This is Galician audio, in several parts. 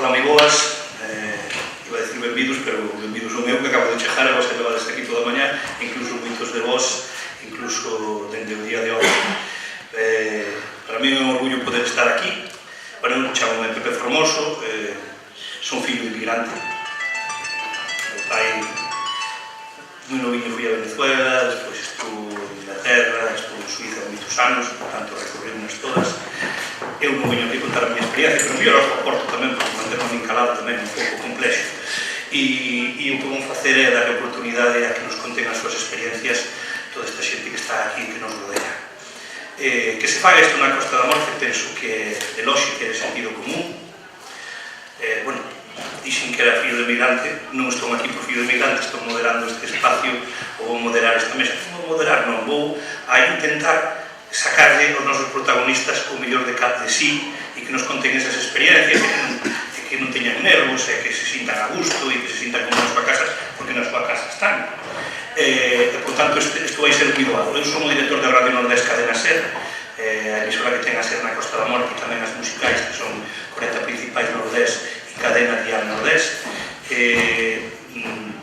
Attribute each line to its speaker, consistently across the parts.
Speaker 1: moi boas, iba a decir benvidos, pero benvidos o meu que acabo de chegar e vos levades aquí toda a mañá, incluso moitos de vos, incluso dende o día de hoxe. Para mí é un orgullo poder estar aquí. Bueno, chamome Pepe Formoso, son fillo inmigrante. O pai, moi noviño, fui a Venezuela, despois estuvo en Inglaterra, estuvo en Suiza moitos anos, por tanto recorrimos todas. Eu non veño aquí contar a miña experiencia, pero mellor os aporto tamén, porque manterme encalado tamén un pouco complexo. E o que vamos facer é dar oportunidade a que nos conten as súas experiencias toda esta xente que está aquí, que nos rodea. Que se faga isto na Costa da Morte, penso que é de lógica e de sentido común. Bueno, dixen que era fillo de migrante, non estou aquí por fillo de migrante, estou moderando este espacio, ou vou moderar esta mesa. Non vou moderar, non, vou a intentar sacarle aos nosos protagonistas o mellor de sí e que nos conten esas experiencias e que non teñan nervos e que se sintan a gusto e que se sintan como na súa casa, porque na súa casa están. Por tanto, isto vai ser moi doado. Eu son o director de Radio Nordés Cadena SER, a emisora que ten a SER na Costa da Morte e tamén as musicais, que son 40 principais Nordés e Cadena Dial Nordés.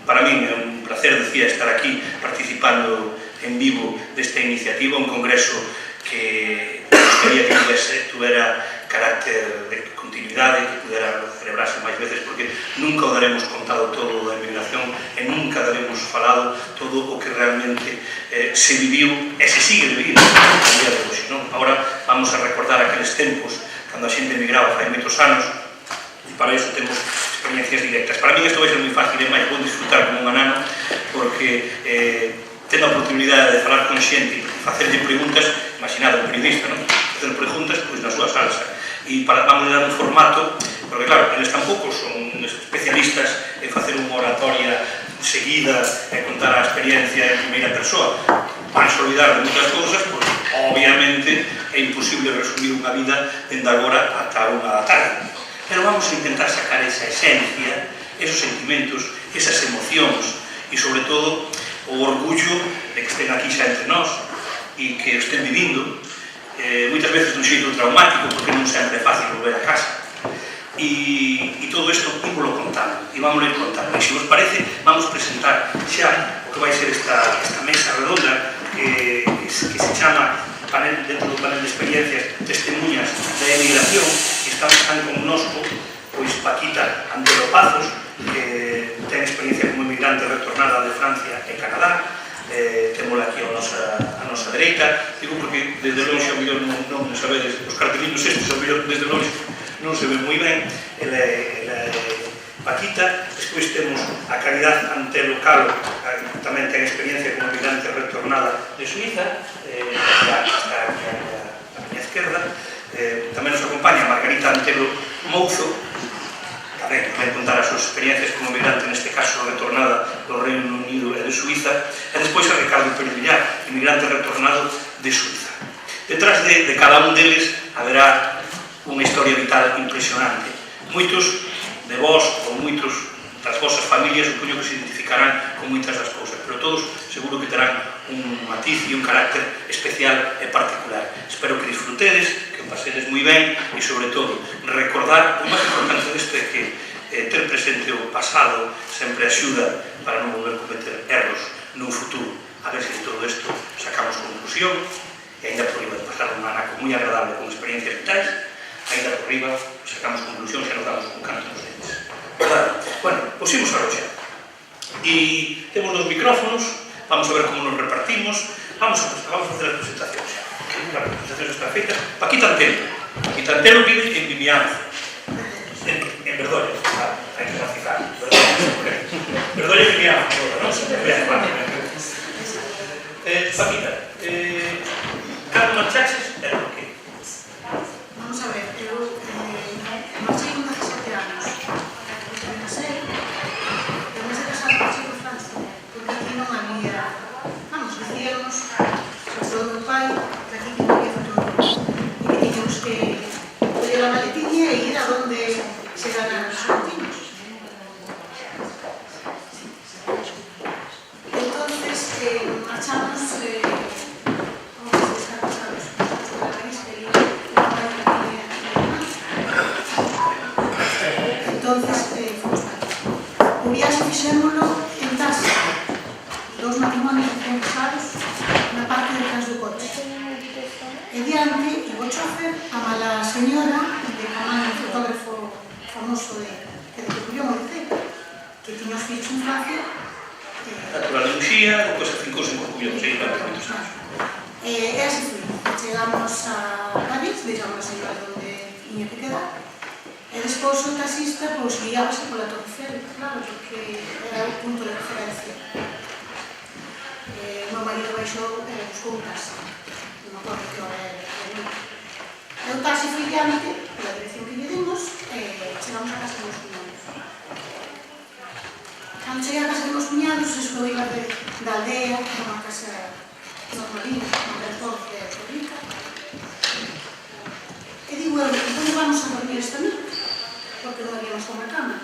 Speaker 1: Para mí é un placer, decía, estar aquí participando en vivo desta iniciativa, un congreso que quería que tuvera carácter de continuidade, que pudera celebrarse máis veces, porque nunca o daremos contado todo da emigración e nunca daremos falado todo o que realmente se viviu e se sigue vivindo no día de hoxe. Agora vamos a recordar aqueles tempos cando a xente emigraba fai moitos anos, e para iso temos experiencias directas. Para mí isto vai ser moi fácil e máis vou disfrutar como un anano, porque tendo a oportunidade de falar con xente e facerlle preguntas, imaginado un periodista, facer preguntas pois na súa salsa, e vamos dar un formato, porque claro, eles tampouco son especialistas en facer unha oratoria seguida e contar a experiencia en primeira persoa. Van a olvidar de moitas cousas, porque obviamente é imposible resumir unha vida dende agora ata unha da tarde, pero vamos a intentar sacar esa esencia, esos sentimentos, esas emocións e sobre todo o orgullo de que estén aquí xa entre nós e que estén vivindo moitas veces dun xeito traumático, porque non sempre é fácil volver a casa, e todo isto ímolo contando e vamos a ir contando. E se vos parece, vamos presentar xa o que vai ser esta mesa redonda que se chama dentro do panel de experiencias testemunhas da emigración, e están connosco pois Paquita Antelo Pazos, que ten experiencia como emigrante retornada de Francia e Canadá. Témola aquí a nosa dereita, digo porque desde longe ao mellor non sabedes, os cartelinos estes ao mellor desde longe non se ven moi ben. Ela é Paquita. Despois temos a Caridad Antelo Calo, que tamén ten experiencia como emigrante retornada de Suiza, está aquí a miña esquerda. Tamén nos acompaña Margarita Antelo Mouzo, tamén vai contar as súas experiencias como emigrante, neste caso retornada do Reino Unido e de Suiza, e despois a Ricardo Pérez Villar, emigrante retornado de Suiza. Detrás de cada un deles haberá unha historia vital impresionante. Moitos de vós ou moitos das vosas familias supoño que se identificarán con moitas das cousas, pero todos seguro que terán un matiz e un carácter especial e particular. Espero que disfrutedes, que pasedes moi ben e, sobre todo, recordar, o máis importante disto é que ter presente o pasado sempre axuda para non volver a cometer erros nun futuro. A ver se de todo isto sacamos conclusión e, ainda por riba de pasar un anaco moi agradable con experiencias vitais, ainda por riba sacamos conclusión e nos damos con canto nos dentes. Bueno, pois imos a roxa. E temos dos micrófonos, vamos a ver como nos repartimos, vamos a facer as presentacións xa. As presentacións están feitas. Paquita Antelo vive en Vimianzo, en Verdolla, hai que matizar, Verdolla e Vimianzo, non? Paquita, cando marchaches, era por qué?
Speaker 2: Vamos a ver, eu marchei con 17 anos a nacer, e mes de casar marchei por Francia, porque aquí non había, vamos, dicíamos, sobre todo meu pai, que aquí non había futuro, e que tiñamos que coller a maletiña e ir a donde chegaran os argentinos. Entonces, marchamos, como se está pasando, unha mala señora de Camán, un fotógrafo famoso que descubrió Molicé, que tiña os fillos en Francia.
Speaker 1: Natural de Uxía, depois afincouse en Corcubión, sei, claro, moitos anos.
Speaker 2: E así foi. Chegamos a París, deixamos a señora onde tiña que quedar, e despois o taxista guiábase pola Torre Eiffel, claro, porque era o punto de referencia. O meu marido baixou e buscou un taxi, non me acordo que hora era. E o taxi foi diante, pola dirección que lle dimos, e chegamos a casa dos cuñados. Cando cheguei a casa dos cuñados, estou iba da aldea, unha casa normalina, unha transporte rica. E digo, onde vamos a dormir esta noite? Porque non habíamos como cama.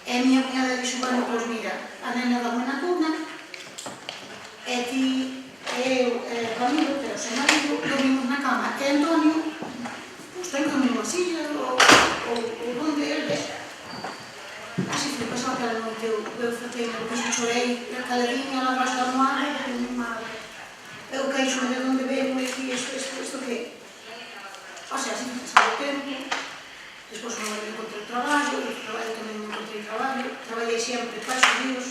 Speaker 2: E a miña cuñada dixo, bueno, pois mira, a nena dorme na cuna, e ti, eu, Ramiro, pero o seu marido, dormimos na cama. E Antonio, pois ten que dormir unha silla, ou onde ele ve. Así foi, pasou aquela noite, eu fotei, depois chorei, caladinha lá baixo da almohada, e mi madre. Eu queixo de onde vengo e dixi, isto que? O sea, así que pasou o tempo, despois non me encontrei traballo, e traballo tamén non encontrei traballo, traballei sempre para xudíos,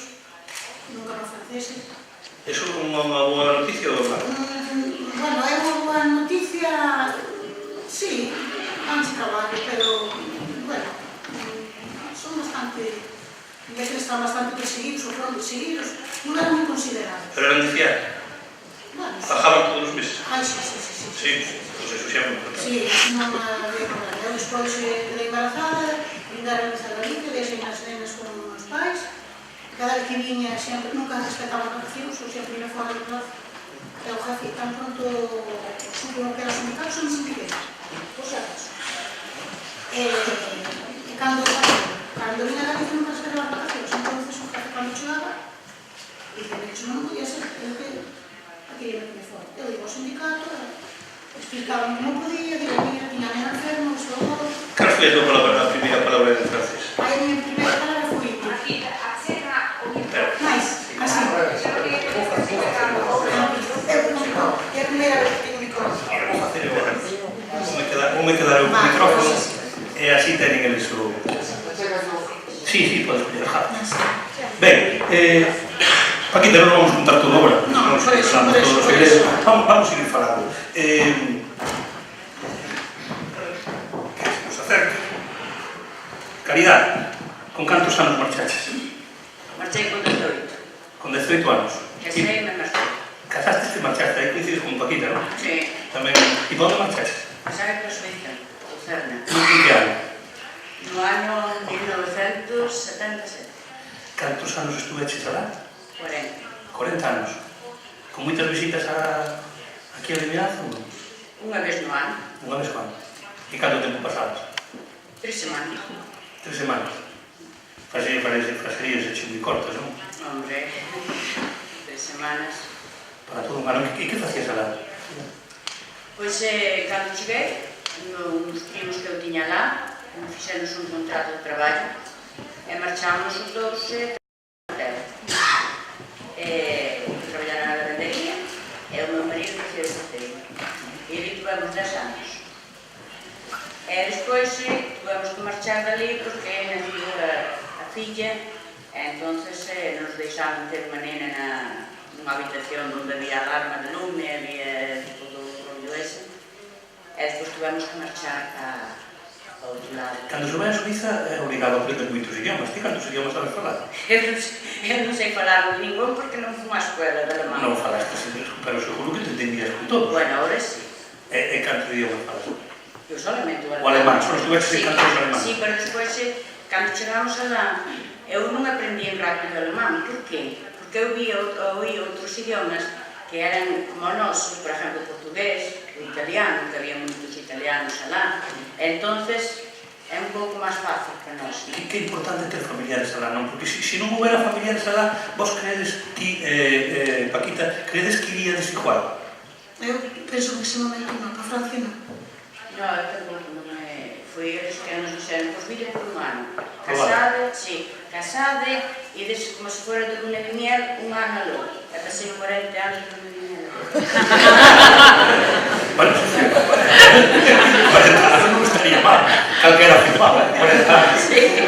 Speaker 2: nunca no francese.
Speaker 1: Eso é unha boa noticia ou non?
Speaker 2: Bueno, é unha boa noticia, sí, antes traballo, pero, bueno, son bastante, ya que están bastante perseguidos, ou foron perseguidos, non eran moi considerados.
Speaker 1: Pero eran de fiar?
Speaker 2: Bueno,
Speaker 1: Bajaban todos os meses?
Speaker 2: Ai, sí.
Speaker 1: Sí, pois eso xa me contaron.
Speaker 2: Sí, non había problema. Eu despois de embarazada, vinda a realizar a Galicia, deixei as nenas con os pais, cada vez que viña sempre, nunca respetaba vacacións, ou sempre iba fora do plazo. E o jefe, tan pronto supo que era sindicato, son sindiquei, por si acaso. E cando vinha a Galicia nunca respetaba vacacións, entonces o jefe cando chegaba, dice, iso non podía ser, eu que quería que me fora. Eu digo ao sindicato, explicaba como podía, digo, mira, tiña a nena enfermo, isto agora.
Speaker 1: Cal foi a primeira palabra en francés?
Speaker 2: A minha primeira palabra foi máis, así. É a primeira vez que teño micrófono.
Speaker 1: Vou me quedar eu con o micrófono e así teñen eles o... Sí, podes poñer rápido. Ben, Paquita, non vamos contar todo agora.
Speaker 2: Non, por eso.
Speaker 1: Vamos seguir falando. Que se nos acerca. Caridad, con cantos anos marchaches?
Speaker 3: Marchei con 18.
Speaker 1: Con 18 anos.
Speaker 3: Casei e me marchei.
Speaker 1: Casaste e marchaste, aí coincides con Paquita, non?
Speaker 3: Sí.
Speaker 1: Tamén. E para onde marchaste?
Speaker 3: Casei para Suiza, Lucerna.
Speaker 1: En que ano?
Speaker 3: No ano 1977.
Speaker 1: Cantos anos estuveches alá?
Speaker 3: 40.
Speaker 1: 40 anos. Con moitas visitas aquí a Vimianzo?
Speaker 3: Unha vez no ano.
Speaker 1: Unha vez ao ano. E canto tempo pasabas?
Speaker 3: 3 semanas.
Speaker 1: 3 semanas. Facerías e moi cortas, non?
Speaker 3: Hombre, 3 semanas.
Speaker 1: Para todo un ano. E que facías alá?
Speaker 3: Pois, cando cheguei, uns primos que eu tiña lá, fixenos un contrato de traballo, e marchamos os dous a terra. Traballar na lavandería, e o meu marido facía de porteiro. E ali tivemos 10 anos. E despois tivemos que marchar dali porque nació a filla, e entonces nos deixaron ter unha nena nunha habitación onde había alarma de lume, había todo o rollo ese, e despois tivemos que marchar a outro lado.
Speaker 1: Cando se vai a Suiza é obrigado a aprender moitos idiomas. Ti cantos idiomas sabes falar?
Speaker 3: Eu non sei falar ningún porque non fui á escola de alemán.
Speaker 1: Non falaste, pero seguro que te entendías con todos.
Speaker 3: Bueno, ahora sí.
Speaker 1: E cantos idiomas falas?
Speaker 3: Eu solamente o
Speaker 1: alemán. Só estuveches en cantos alemán.
Speaker 3: Sí, pero despois, cando chegamos alá, eu non aprendí rápido alemán. Por qué? Porque eu oí outros idiomas que eran como nós, por exemplo, o portugués, o italiano, que había moitos italianos alá. Entonces, é un pouco máis fácil que nós.
Speaker 1: Que é importante ter familiares alá, non? Porque se non houbera familiares alá, vos credes, ti, Paquita, credes que iríades igual?
Speaker 2: Eu penso que ese momento non, para Francia non.
Speaker 3: No, eu tampouco non me... Foi eles que nos dixeron, pois vire por un ano. Casade, sí, casade, e des, como se fora de luna de miel, un ano aló. E pasei 40 anos de luna de miel.
Speaker 1: Bueno, anos non estaría mal. Calquera flipaba, 40 anos.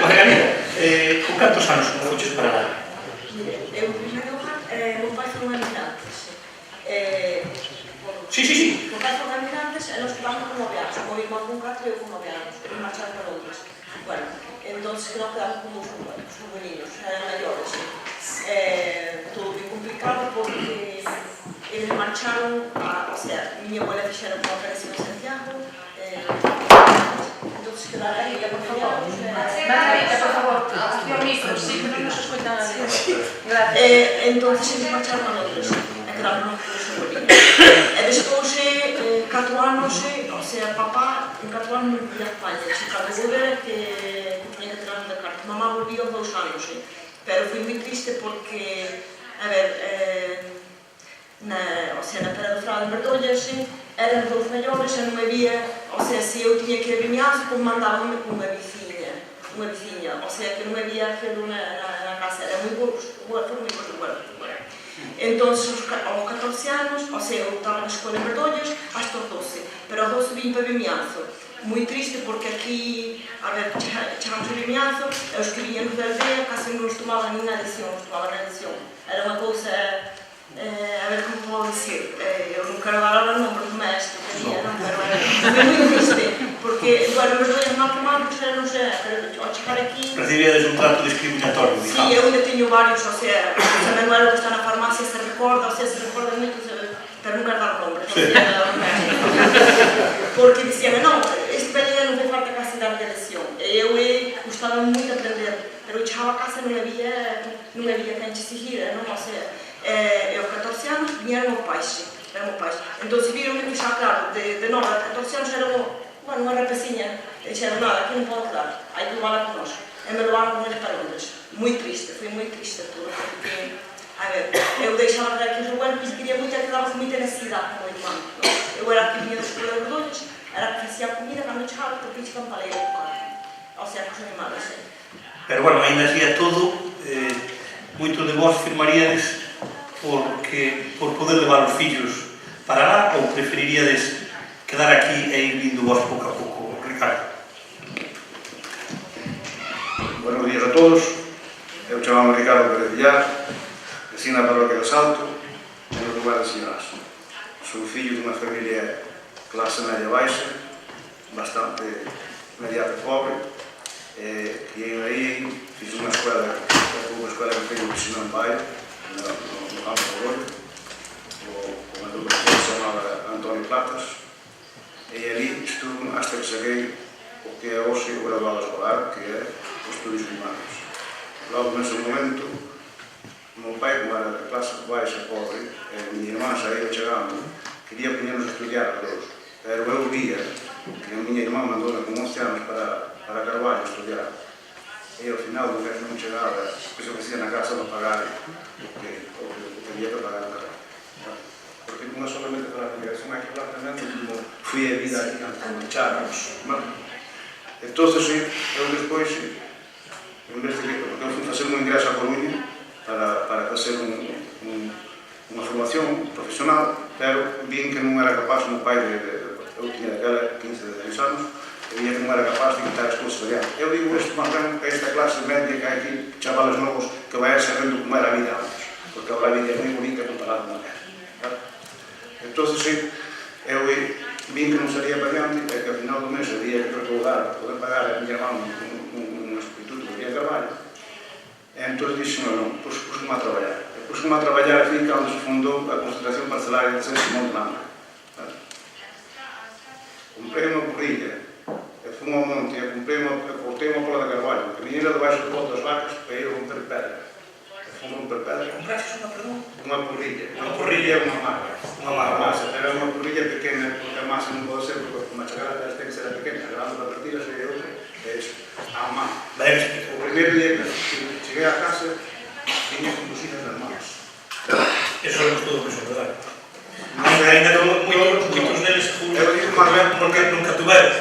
Speaker 1: Margarida, con cantos anos foches para lá?
Speaker 4: Eu, en primeiro lugar, meu pai foi un emigrantes.
Speaker 1: Sí.
Speaker 4: Meu pai foi un emigrantes e nos quedamos con 9 anos. O meu irmán con 4 e eu con 9 anos. E marcharon para Londres. Bueno, entonces creo que quedamos como os niños, eran maiores. Todo moi complicado porque eles marcharon, o sea, miña abuela fixeron unha operación en Santiago, entonces quedaron aí, por favor.
Speaker 2: Margarita, por favor, hacia o micro, sí, que non nos escoita nadie.
Speaker 4: Entonces eles marcharon a Londres, e quedamos con os abueliños. E despois, 4 anos, o sea, papá, en 4 anos non volvía a España, se cando volver que tiña que tirar de carta. Mamá volvía aos 2 anos, pero foi moi triste porque, a ver, o sea, na Pera do Frado en Verdollas, eran 2 maiores e non me vía, o sea, se eu tiña que ir a Vimianzo, como mandábame con unha veciña, o sea, que non me vía aquilo na casa, era moi boa, foi moi boa. Entón, aos 14 anos, o sea, eu estaba na escola en Verdollas hasta os 12, pero aos 12 vim para Vimianzo. Moi triste porque aquí, a ver, chegamos a Vimianzo, e os que viñan da aldea casi non nos tomaban nin na lección, Era unha cousa, a ver como podo dicir, eu non quero dar ahora nombre do mestre que había, non, pero foi moi triste, porque, bueno, os dois non tomaban, non sei, pero ao chegar aquí...
Speaker 1: Recibíades un trato discriminatorio, digamos.
Speaker 4: Sí, eu ainda teño varios, o sea, o Manuel que está na farmacia se recorda, o sea, se recorda moito, pero non quero dar nombre, porque dicíame, non, este velho non fai falta casi dar de lesión, e eu gustaba moito aprender, pero eu chegaba a casa e non había quen che seguir, non, o sea, e aos 14 anos viñeron os pais, entón se viron que xa, claro, de 9 a 14 anos era unha rapaciña, e dixeron, nada, aquí non podo quedar, hai que levarla con nós, e me levaron con eles para Londres, moi triste, foi moi triste todo, porque, a ver, eu deixaba de aquí os abuelos e quería moito, quedaba moita necesidade como irmán, eu era a que viña da escola de Verdollas, era a que facía a comida cando chegaba, porque chegan para ler o carro, o sea, cos animales,
Speaker 1: Pero, bueno, ainda así a todo, moito de vós firmaríades por poder levar os fillos para lá ou preferiríades quedar aquí e ir vindo vos pouco a pouco, Ricardo?
Speaker 5: Buenos días a todos. Eu chamame Ricardo Pérez Villar, vecino da parroquia do Salto, no lugar de Sinás. Sou fillo dunha familia clase media baixa, bastante mediata pobre, e aí fiz unha escola que teño que ensinou en Baio, no campo do Gollo, con un profesor que se chamaba Antonio Platas, e ali estuve hasta que cheguei o que é hoxe o graduado escolar, que é os estudios primarios. Logo, nese momento, o meu pai, como era de clase baixa pobre, e a miña irmã xa ia chegando, quería poñernos a estudiar a todos, pero eu via que a miña irmá mandou con 11 anos para Carballo a estudiar, e ao final do mes non chegaba, que se ofrecía na casa non pagar o que había que pagar na casa. Porque non é solamente para a migración, hai que hablar tamén de como foi a vida aquí cando echábamos. Entón, eu despois, en vez de que eu fui facer un ingreso a Coruña para facer unha formación profesional, pero vin que non era capaz, o meu pai, eu tiña daquela 15 de 10 anos, e via que non era capaz de quitar as cousas adiante. Eu digo isto máis ben que esta clase media que hai aquí, chavales novos, que vai sabendo como era a vida antes, porque agora a vida é moi bonita comparada con aquela. Entón, eu vin que non salía para adiante, e que ao final do mes había que recaudar para poder pagar a miña irmán un instituto que había traballo. E entón dixen, non, pus-me a traballar. E pus-me a traballar aquí cando se fundou a concentración parcelaria de San Simón de Lama. Comprei unha burrilla, e fui ao monte, e cortei unha pola de carvalho, que viñera debaixo do colo das vacas para ir a romper pedra. E fui a romper pedra.
Speaker 1: Compraste
Speaker 5: Unha burrilla.
Speaker 1: Unha burrilla
Speaker 5: é unha marca. Unha masa, era unha burrilla pequena, porque a masa non pode ser, porque como a chagada ten que ser pequena, grande para partir, e outra, é iso, a man. O primeiro día que cheguei a casa, tiña con businas nas mans.
Speaker 1: Eso é todo eso, verdade? Ainda moitos deles porque nunca tuveron.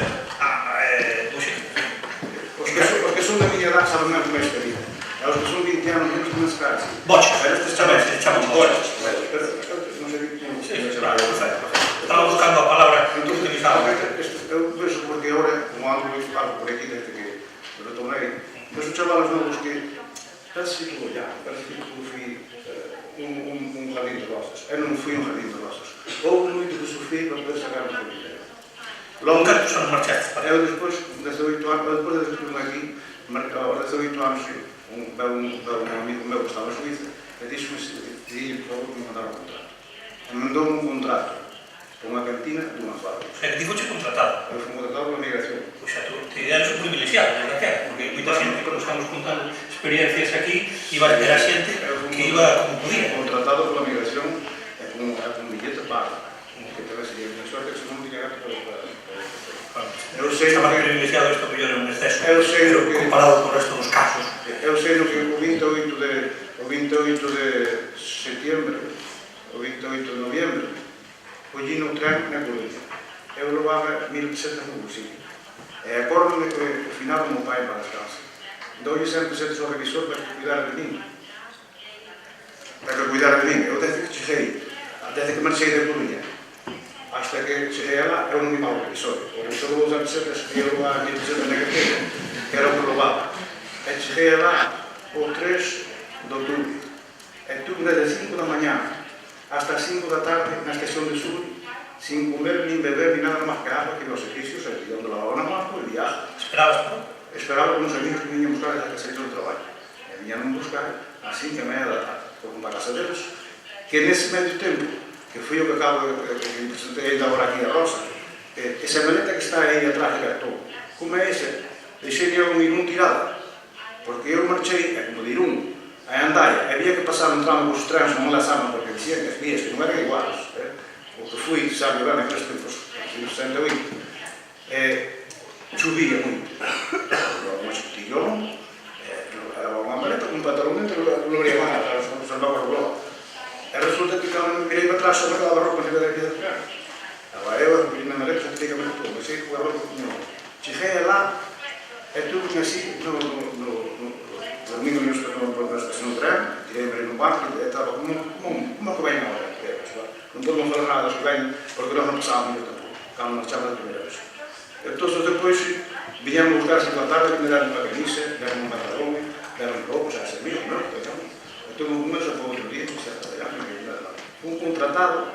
Speaker 5: Os que son da miña edad saben máis máis que a vida. E os que son 20 anos menos non se casan.
Speaker 1: Boches, pero estes chamamos boches.
Speaker 5: Pero non sei como se chama.
Speaker 1: Estaba buscando a palabra que utilizaba.
Speaker 5: eu vejo porque agora, como ando por aquí desde que retomei, vejo chavalos novos que parece que estou olhando, parece que fui un jardín de rosas. Eu non fui un jardín de rosas. Houve moito que sufrí para poder sacar un familia.
Speaker 1: Logo, cantos anos marchaste para?
Speaker 5: Eu despois, 18 anos, despois de estar aquí, aos 18 anos, un amigo meu que estaba en Suiza, e dixo-me, por favor, que me mandara un contrato. E mandou un contrato para unha cantina dunha fábrica.
Speaker 1: O sea, que ti foche contratado.
Speaker 5: Eu fui contratado pola migración.
Speaker 1: Pois xa, ti eres un privilexiado, desde aquela, porque moita xente, cando estamos contando experiencias aquí, iba a ter a xente que iba como podía.
Speaker 5: Contratado pola migración e con un billete pago. Que te sería unha suerte que se non tiña gato para... Eu sei
Speaker 1: estaba
Speaker 5: que...
Speaker 1: privilexiado isto mellor é un exceso,
Speaker 5: Eu sei
Speaker 1: pero
Speaker 5: que...
Speaker 1: comparado con o resto dos casos.
Speaker 5: Eu sei que o 28 de setiembre, o 28 de noviembre, collí no tren na Coruña. Eu levaba 1.000 pesetas no bolsillo. E acórdome que ao final o meu pai para descanso. Doulle 100 pesetas ao revisor para que cuidara de min. Eu desde que cheguei, desde que marchei de Coruña, hasta que cheguei lá, eu non me pago o revisor. O revisor levou 100 pesetas e eu levaba 1.000 pesetas na carteira, que era o que levaba. E cheguei lá o 3 de outubro. E tuve desde 5 da mañá hasta as 5 da tarde na estación de Sur, sin comer, nin beber, nin nada máis que agua, que os servicios, e onde lavaba na mano, e viaje. Esperaba con uns amigos que viñan buscar a saída do traballo. E viñan buscar a 5:30 da tarde. Fui para a casa deles, que nese medio tempo, que foi o que acabo de presentei ainda agora aquí a Rosa, esa maleta que está aí atrás de cartón, como é ese, deixei eu un Irún tirada, porque eu marchei, como de Irún, a Andaia, había que pasar un tramo cos trens non la sama, porque dicían que as vías que non eran iguales, o que fui, sabe, ben, aqueles tempos, en 68, chovía moito, un escotillón, unha maleta con un pantalón dentro, non habría máis, para salvar o globo. E resulta que cando me mirei para atrás, só me daba roupa que debía de tren. Agora eu, na maleta, prácticamente todo, me sei que a roupa que non. Cheguei lá, e tuve así, dormindo na estación do tren, tirei no banco, e estaba como que ven agora. Non podemos falar nada dos que ven, porque nós non pasábamos yo tampouco, cando marchamos a primeira vez. Entón, depois, viñamos a buscar a segunda tarde, que me deram unha camisa, deram un pantalón, deram roupa, xa servimos, non? Entón, un mes ou outro día, un tratado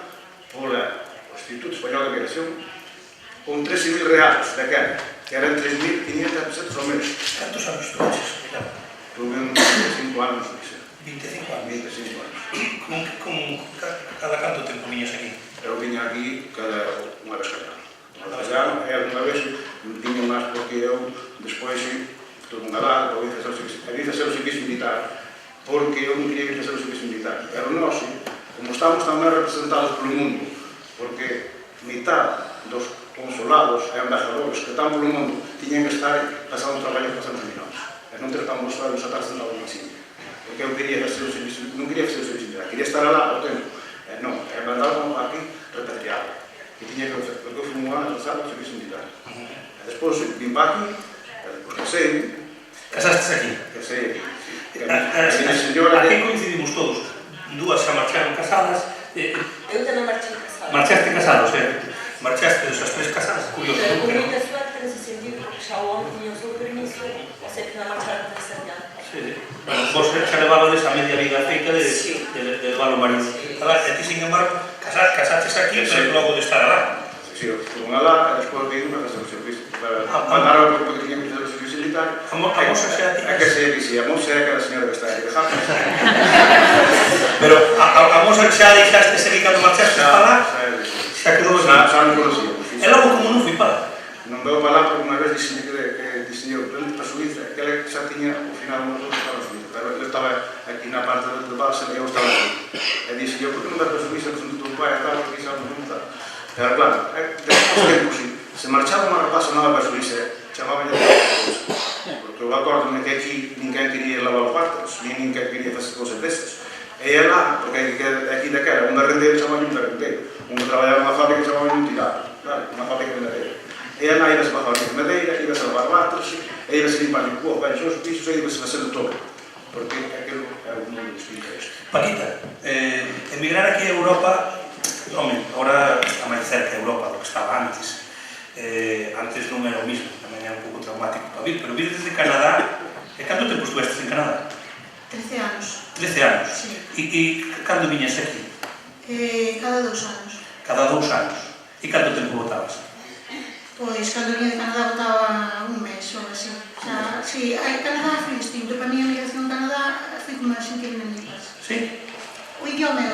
Speaker 5: pola Instituto Español de Migración con 13.000 reais daquela, que eran 3.500 pesetas ao mes.
Speaker 1: Cantos anos estudaches?
Speaker 5: Tuve uns 25 anos,
Speaker 1: 25 anos.
Speaker 5: 25 anos.
Speaker 1: Cada canto tempo viñas aquí?
Speaker 5: Eu viña aquí cada unha vez cada ano. Unha vez cada ano, e alguna vez viña máis porque eu, despois, tuve unha edad, había que facer o servicio militar, porque eu non quería que facer o servicio militar. Pero nós, como estamos tamén representados polo mundo, porque mitad dos consulados e embajadores que están polo mundo tiñen que estar pasando traballo que pasamos millones. E non tratamos de estar sentados en sitio. Porque eu quería facer o servicio, non quería facer o servicio militar, quería estar alá ao tempo. E non, e mandaron aquí repatriado. Que tiña que facer, porque eu fui un ano pasado o servicio militar. E despois vim para aquí, e despois casei.
Speaker 1: Casastes aquí?
Speaker 5: Casei aquí. Aquí
Speaker 1: coincidimos todos. Dúas xa marcharon casadas.
Speaker 4: Eu tamén marchei casada.
Speaker 1: Marchaste casado, o sea, marchaste esas tres casadas, curioso.
Speaker 4: Pero con moita suerte nese sentido, porque xa o homem tiña o seu permiso, o sea, que non marcharon con esa viaje.
Speaker 1: Sí, sí. Bueno, vos xa levabades a media vida feita de levar o marido. E ti, sin embargo, casaches aquí, pero logo de estar alá.
Speaker 5: Sí, fui alá, e despois vim para facer o servicio. Mandaron porque tiñan que facer o servicio militar.
Speaker 1: A moza xa ti...
Speaker 5: A que sei que si, a moza é aquela señora que está aí de James.
Speaker 1: Pero a moza xa deixaste seguir cando marchaste para lá? Xa quedou así?
Speaker 5: Xa non conocía.
Speaker 1: E logo como non fui para?
Speaker 5: Non veu para lá porque unha vez dixen que diseñou para Suiza, que ela xa tiña ao final unha cousa para Suiza, pero ele estaba aquí na parte de base e eu estaba aquí. E dixen eu, por que non vai para Suiza, que son do teu pai e tal, porque xa non está. Pero claro, despois tempo, se marchaba unha rapaza nova para Suiza, chamaban de porque eu acordome que aquí ninguén quería lavar os partos, ninguén quería facer cousas destas. E ela, porque aquí daquela, un barrendeiro chamaban un barrendeiro, un que traballaba nunha fábrica chamaban un tirado, unha fábrica de madeira. E ela ibase para a fábrica de madeira, ibase a lavar batos, e ibase a limpar os pisos, e ibase a facer todo, porque aquilo é o mundo dos pisos.
Speaker 1: Paquita, emigrar aquí a Europa, home, agora está máis cerca a Europa do que estaba antes, antes non era o mismo, tamén era un pouco traumático para vir, pero vir desde Canadá, canto tempo estuvestes en Canadá?
Speaker 2: 13 anos.
Speaker 1: 13 anos?
Speaker 2: Sí.
Speaker 1: E cando viñas aquí?
Speaker 2: Cada 2 anos.
Speaker 1: Cada 2 anos. E canto tempo votabas?
Speaker 2: Pois, cando vine de Canadá votaba un mes ou así. O sea, sí, Canadá foi distinto. Para mí a migración en Canadá foi como a sentir en mi casa.
Speaker 1: Sí?
Speaker 2: O idioma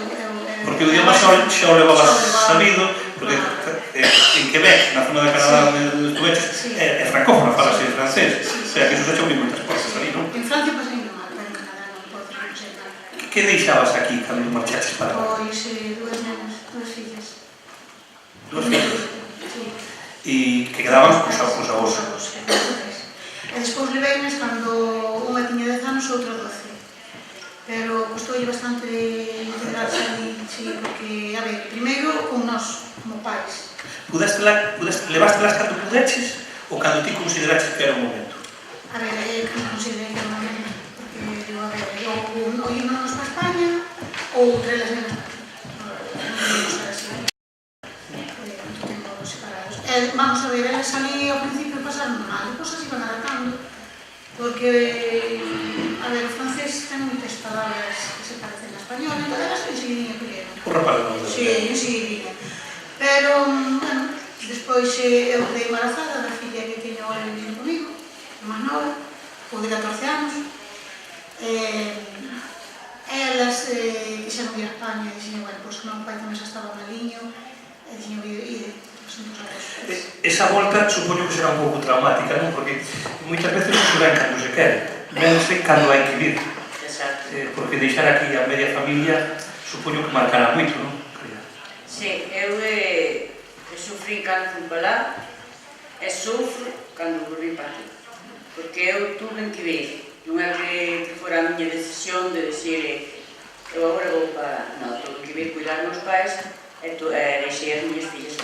Speaker 1: Porque o idioma xa o levabas sabido, porque en Quebec, na zona de Canadá onde estuveches, é francófona, falase en francés. O sea, que iso se chou moitas portas ali, non?
Speaker 2: En Francia pasei mal, pero en Canadá non podo sei nada.
Speaker 1: Que deixabas aquí cando marchaches para lá?
Speaker 2: Pois, 2 nenas, 2 fillas.
Speaker 1: 2 fillas?
Speaker 2: Sí.
Speaker 1: E que quedaban cos avós.
Speaker 2: E despois leveines cando unha tiña 10 anos e outra 12. Pero costoulle bastante integrarse ali, sí, porque, a ver, primeiro con nós, como pais.
Speaker 1: Levástelas cando pudeches ou cando ti consideraches que era o momento?
Speaker 2: A ver, cando considerei que era o momento, porque, digo, a ver, ou ímonos para España ou trelas nenas para aquí. Non podemos estar así. Moito tempo separados. Vamos a ver, elas ali ao principio pasaron mal, depois as iban adaptando, porque, a ver, o francés ten moitas palabras que se parecen a español, entón elas enseguidinha colleron.
Speaker 1: O rapaz non debe.
Speaker 2: Sí, enseguidinha. Pero, bueno, despois eu quedei embarazada da filla que teño agora vivindo comigo, a máis nova, ou de 14 anos. Elas quixeron ir a España e dixen, bueno, pois que o meu pai tamén xa estaba maliño, e dixen, ide, asuntos a vos.
Speaker 1: Esa volta supoño que será un pouco traumática, non? Porque moitas veces non se ven cando se quere, vense cando hai que vir.
Speaker 3: Exacto.
Speaker 1: Porque deixar aquí a media familia supoño que marcará moito, non?
Speaker 3: Sí, eu sufrí cando fui para lá e sufro cando volví para aquí. Porque eu tuve que vir, non é que fora a miña decisión de decir eu agora vou para... Non, tuve que vir cuidar meus pais e deixei as miñas fillas.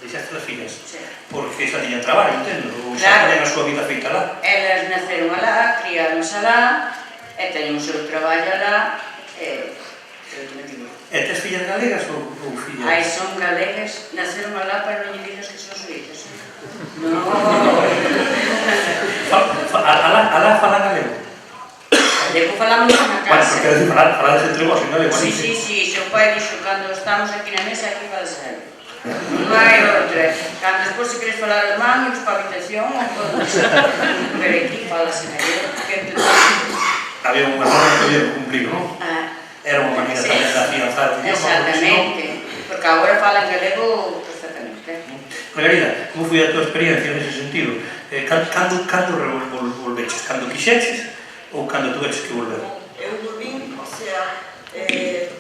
Speaker 1: Deixaste as fillas?
Speaker 3: Sí.
Speaker 1: Porque xa tiñan traballo, entendo? Ou
Speaker 3: Claro.
Speaker 1: xa tiñan a súa vida feita lá?
Speaker 3: Elas naceron alá, criáronse alá e teñen o seu traballo alá e eu tuve que vir.
Speaker 1: E tes fillas galegas ou fillas?
Speaker 3: Ai, son galegas, naceron alá para non lle digas que son suizas. Non.
Speaker 1: Alá falan galego?
Speaker 3: Galego falamos na
Speaker 1: Bueno,
Speaker 3: casa.
Speaker 1: porque decir, falades entre vos en galego.
Speaker 3: Sí, seu pai dixo, cando estamos aquí na mesa, aquí falas galego. Non hai outra. Cando despois se queres falar alemán, irás para a habitación, pero aquí falas galego.
Speaker 1: Había unha norma que había que cumplir, non? Era unha maneira tamén de afianzar o idioma.
Speaker 3: Exactamente, porque agora falan galego perfectamente.
Speaker 1: Margarida, como foi a tua experiencia nese sentido? Cando volveches? Cando quixeches ou cando tuveches que volver?
Speaker 4: Eu volví, o sea,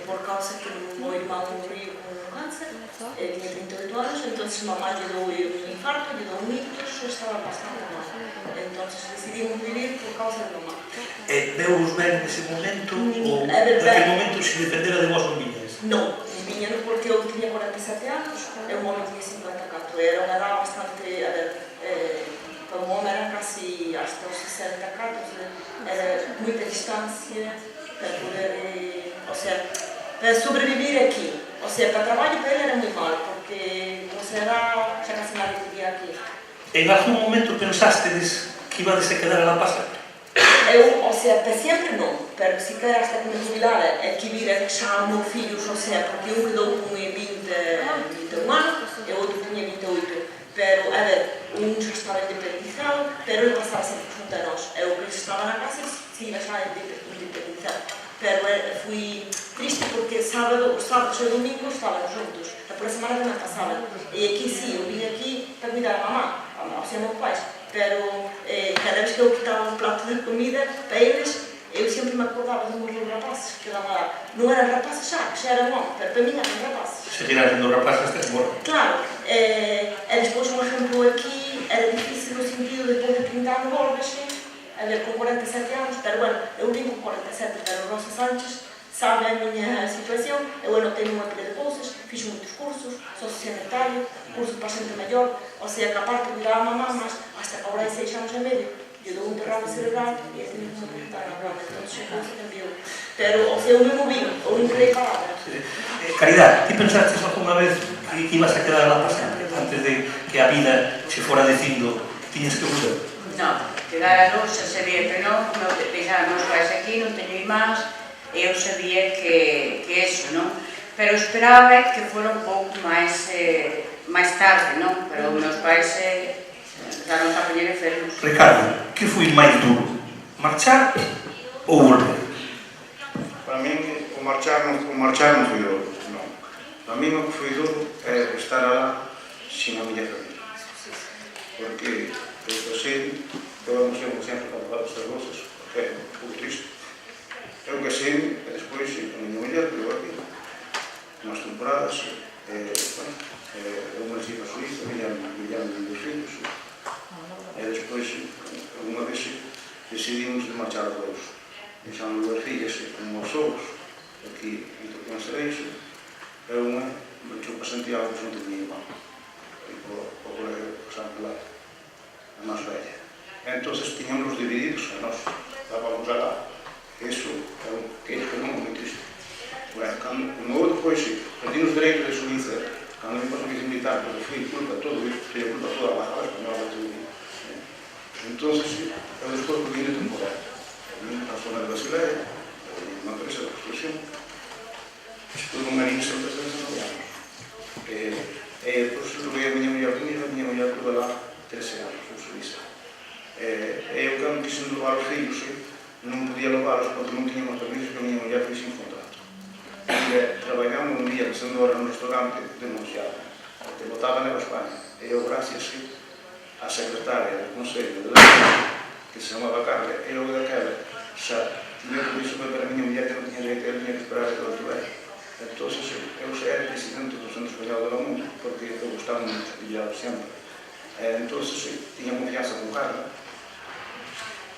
Speaker 4: por causa que o meu irmão morreu con cáncer, tinha 38 anos, entonces mamá lle dou un infarto, lle dou un ictus, eu estaba bastante mal. Entonces decidimos vivir por causa de mamá.
Speaker 1: Veu-vos ben nese momento ou
Speaker 4: naquele
Speaker 1: momento se dependera de vos non viñes?
Speaker 4: Non, viñeron porque eu tiña 47 anos e o home tiña 54. Era unha edad bastante, a ver, para un home eran casi hasta os 64, era moita distancia para poder, o sea, para sobrevivir aquí. O sea, para traballo para ele era moi mal, porque o sea, era, xa casi nadie vivía aquí.
Speaker 1: En algún momento pensastedes que ibades a quedar a la pasar?
Speaker 4: Eu, o sea, para sempre non, pero se quer hasta que me jubilara e que vira xa os meus fillos, o sea, porque un quedou con 21 anos e o outro tiña 28, pero, a ver, un xa estaba independizado, pero ele pasaba sempre junto a nós, e o que estaba na casa se iba xa independizado, pero fui triste porque sábados e domingos estaban juntos, e por a semana que me pasaban, e aquí sí, eu vim aquí para cuidar a mamá, o sea, meus pais, pero cada vez que eu quitaba un plato de comida para eles, eu sempre me acordava de uns rapazes que daban lá. Non eran rapazes xa eran homens, pero para mí eran rapazes.
Speaker 1: Se tiran sendo rapazes hasta que morren.
Speaker 4: Claro, e despois un exemplo aquí era difícil no sentido de poder pintar no Borges, a ver, con 47 anos, pero bueno, eu digo 47, pero Rosa Sánchez sabe a miña situación, e bueno, teño unha pila de cousas, fixo moitos cursos, sociosanitario, cursos para xente maior, o sea, que aparte de cuidar a mamá, mas hasta que agora hai 6 anos e medio, eu dou un derrame cerebral e teño que montar na rama, entón xa cousa cambiou. Pero, o sea, eu me moví, ou non creí palabra.
Speaker 1: Caridad, ti pensaste algunha vez que ibas a quedar lá para sempre? antes de que a vida se fora dicindo que tiñas que volver?
Speaker 3: Non, chegar a luz, xa sabía que non, deixaban os pais aquí, non teño irmáns, e eu sabía que eso, non? Pero esperaba que fora un pouco máis tarde, non? Pero os meus pais empezaron a poñer enfermos.
Speaker 1: Ricardo, que foi máis duro? Marchar ou volver?
Speaker 5: Para min, o marchar non foi duro, non. Para min o que foi duro é estar alá sin a miña familia. Porque eu casei, eu non sei sempre para falar estas cousas, porque é un pouco triste. Eu casei e despois a miña muller que aquí unhas temporadas, eu nací na Suíza, villaron dos filhos, e despois, unha vez, decidimos de marchar a todos. Deixamos as fillas como os sogros, aquí en Torquín Cereixa, e unha marchou para Santiago xunto de minha irmã, e o colega San Pilar, a máis velha. Entón, tiñamos divididos, e nós dábamos alá. Iso é un que non é moi triste. Bueno, como depois perdí os dereitos de Suíza, cando me pasou que se invitar, porque foi culpa todo isto, foi culpa toda a bajada española de tudo. Entón, eu despois volví de temporada. Vim a zona de Basileia, unha empresa de construcción, estuve un aninho sempre desde 19 anos. E depois levei a miña muller comigo, a miña muller tuve lá 13 anos, en Suíza. E eu, cando quixen levar os filhos, non podía leválos porque non tiñamos permisos que a miña muller foi sin contrato. E traballamos un día sendo hora nun restaurante denunciado, porque botaba neva España. E eu, gracias a secretaria do Consello de Derecho, que se chamaba Carla, eu daquela xa tiña permiso para a miña muller que non tiña dereito, eu tiña que esperar a que ela tivera. Entón, eu xa era presidente do Centro Español do Mundo, porque eu gostaba muito de viajar sempre. Entón, tiña confianza con Carla,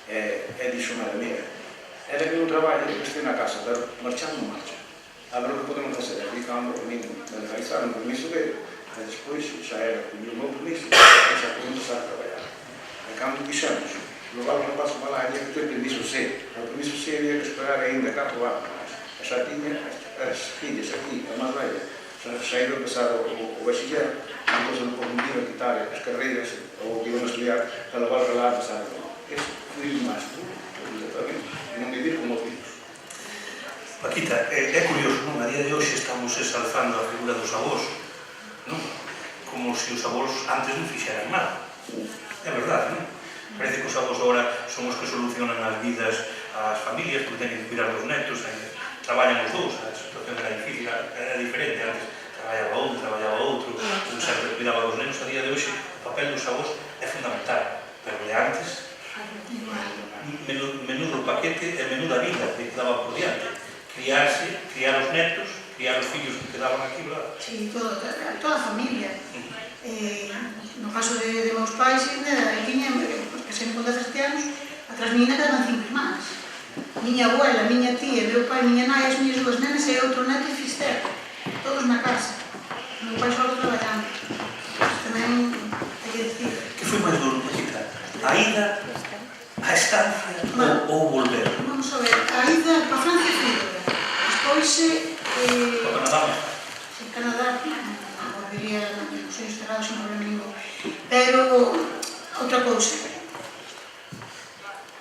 Speaker 5: e dixo-me, mira, era que eu traballo e estou na casa, pero marchando non marcha. A ver o que podemos facer. Aquí cando me legalizaron o permiso dele, e despois xa era o meu permiso, e xa podemos estar a traballar. E cando quixemos, levar o paso para lá, había que ter permiso C. O permiso C había que esperar ainda 4 anos máis. E xa tiña as fillas aquí, a máis velha, xa iba a empezar o bachiller, entón non podían quitar as carreiras, ou que iban a estudiar, para levar lá a empezar. Eso foi máis duro, non vivir como fillos.
Speaker 1: Paquita, é curioso, non? A día de hoxe estamos exalzando a figura dos avós, non? Como se os avós antes non fixeran nada. É verdade, non? Parece que os avós agora son os que solucionan as vidas ás familias, porque teñen que cuidar dos netos, traballan os dous, a situación era difícil, era diferente, antes traballaba outro, un sempre cuidaba dos nenos. A día de hoxe o papel dos avós é fundamental, pero de antes, menudo paquete e menuda vida que quedaba por diante. Criar os netos, criar os fillos que quedaban aquí, verdad?
Speaker 2: Sí, toda a familia. No caso de meus pais, tiña, que se me con 17 anos, atrás miña quedaban 5 irmáns. Miña abuela, miña tía, meu pai, miña nai, as miñas dúas nenas e outro neto e fister. Todos na casa. Meu pai só traballando. Tamén hai que decir.
Speaker 1: Que foi máis duro, Paquita? A ida, a estancia ou volver?
Speaker 2: Vamos a ver, a ida para Francia foi dura. Despois,
Speaker 1: Para Canadá?
Speaker 2: en Canadá, volvería nos ollos cerrados sin problema ningún. Pero, outra cousa,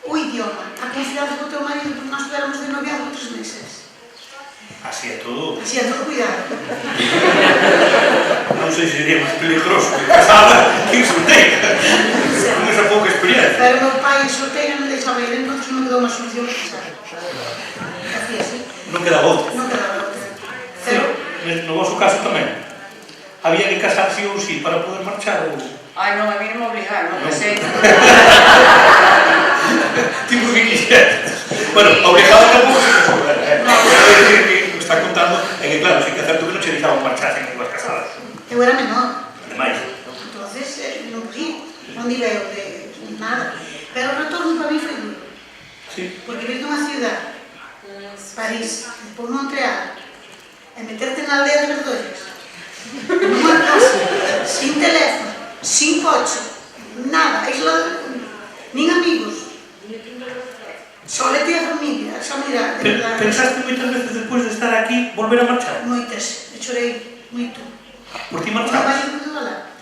Speaker 2: o idioma, a confianza co teu marido, porque nós tivéramos de noviado 3 meses.
Speaker 1: Así é todo.
Speaker 2: Así é todo, cuidado.
Speaker 1: Non sei se sería máis peligroso que casada que solteira, con esa pouca experiencia.
Speaker 2: Pero meu pai solteira non deixaba ir, entón non me quedou máis solución que casar. Así, así.
Speaker 1: Non quedaba outra.
Speaker 2: Non quedaba outra. Pero,
Speaker 1: No vosso caso tamén. Había que casar sí ou sí para poder marchar ou...
Speaker 3: Ai, non, a mí non me obligaron, non sei.
Speaker 1: Tipo que quixeras. Bueno, obligado tampouco se resolver, que está contando é que, claro, sí que é certo que non che deixaban marchar sen que ibas casadas.
Speaker 2: eu era menor.
Speaker 1: Ademais.
Speaker 2: Entonces, non podía. Non diga eu de nada. Pero o retorno para mí foi duro.
Speaker 1: Sí.
Speaker 2: Porque vir dunha ciudad, París, por Montreal, e meterte na aldea de Verdollas, nunha casa, sin teléfono, sin coche, nada, aislado, nin amigos, solete a familia, xa mira, de verdade.
Speaker 1: Pensaste moitas veces despois de estar aquí volver a marchar?
Speaker 2: Moitas, e chorei moito.
Speaker 1: Por ti
Speaker 2: O meu
Speaker 1: marchabas?
Speaker 2: marido quedou alá.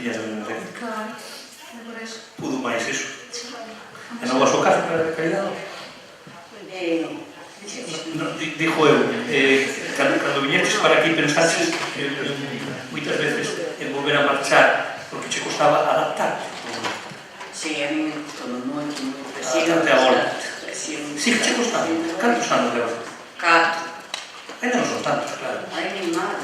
Speaker 1: tiñas de menos aquí.
Speaker 2: Claro, é por eso.
Speaker 1: Pudo máis iso. E non vas ao caso para a calidade? Dijo eu, cando viñeches para aquí pensaches moitas veces en volver a marchar porque che costaba adaptarte.
Speaker 3: Sí, a mí me costou moito, moito.
Speaker 1: Adaptarte agora. Sí, que che costaba. Cantos anos levas?
Speaker 3: 4.
Speaker 1: Ainda non son tantos, claro.
Speaker 3: Ai, mi madre.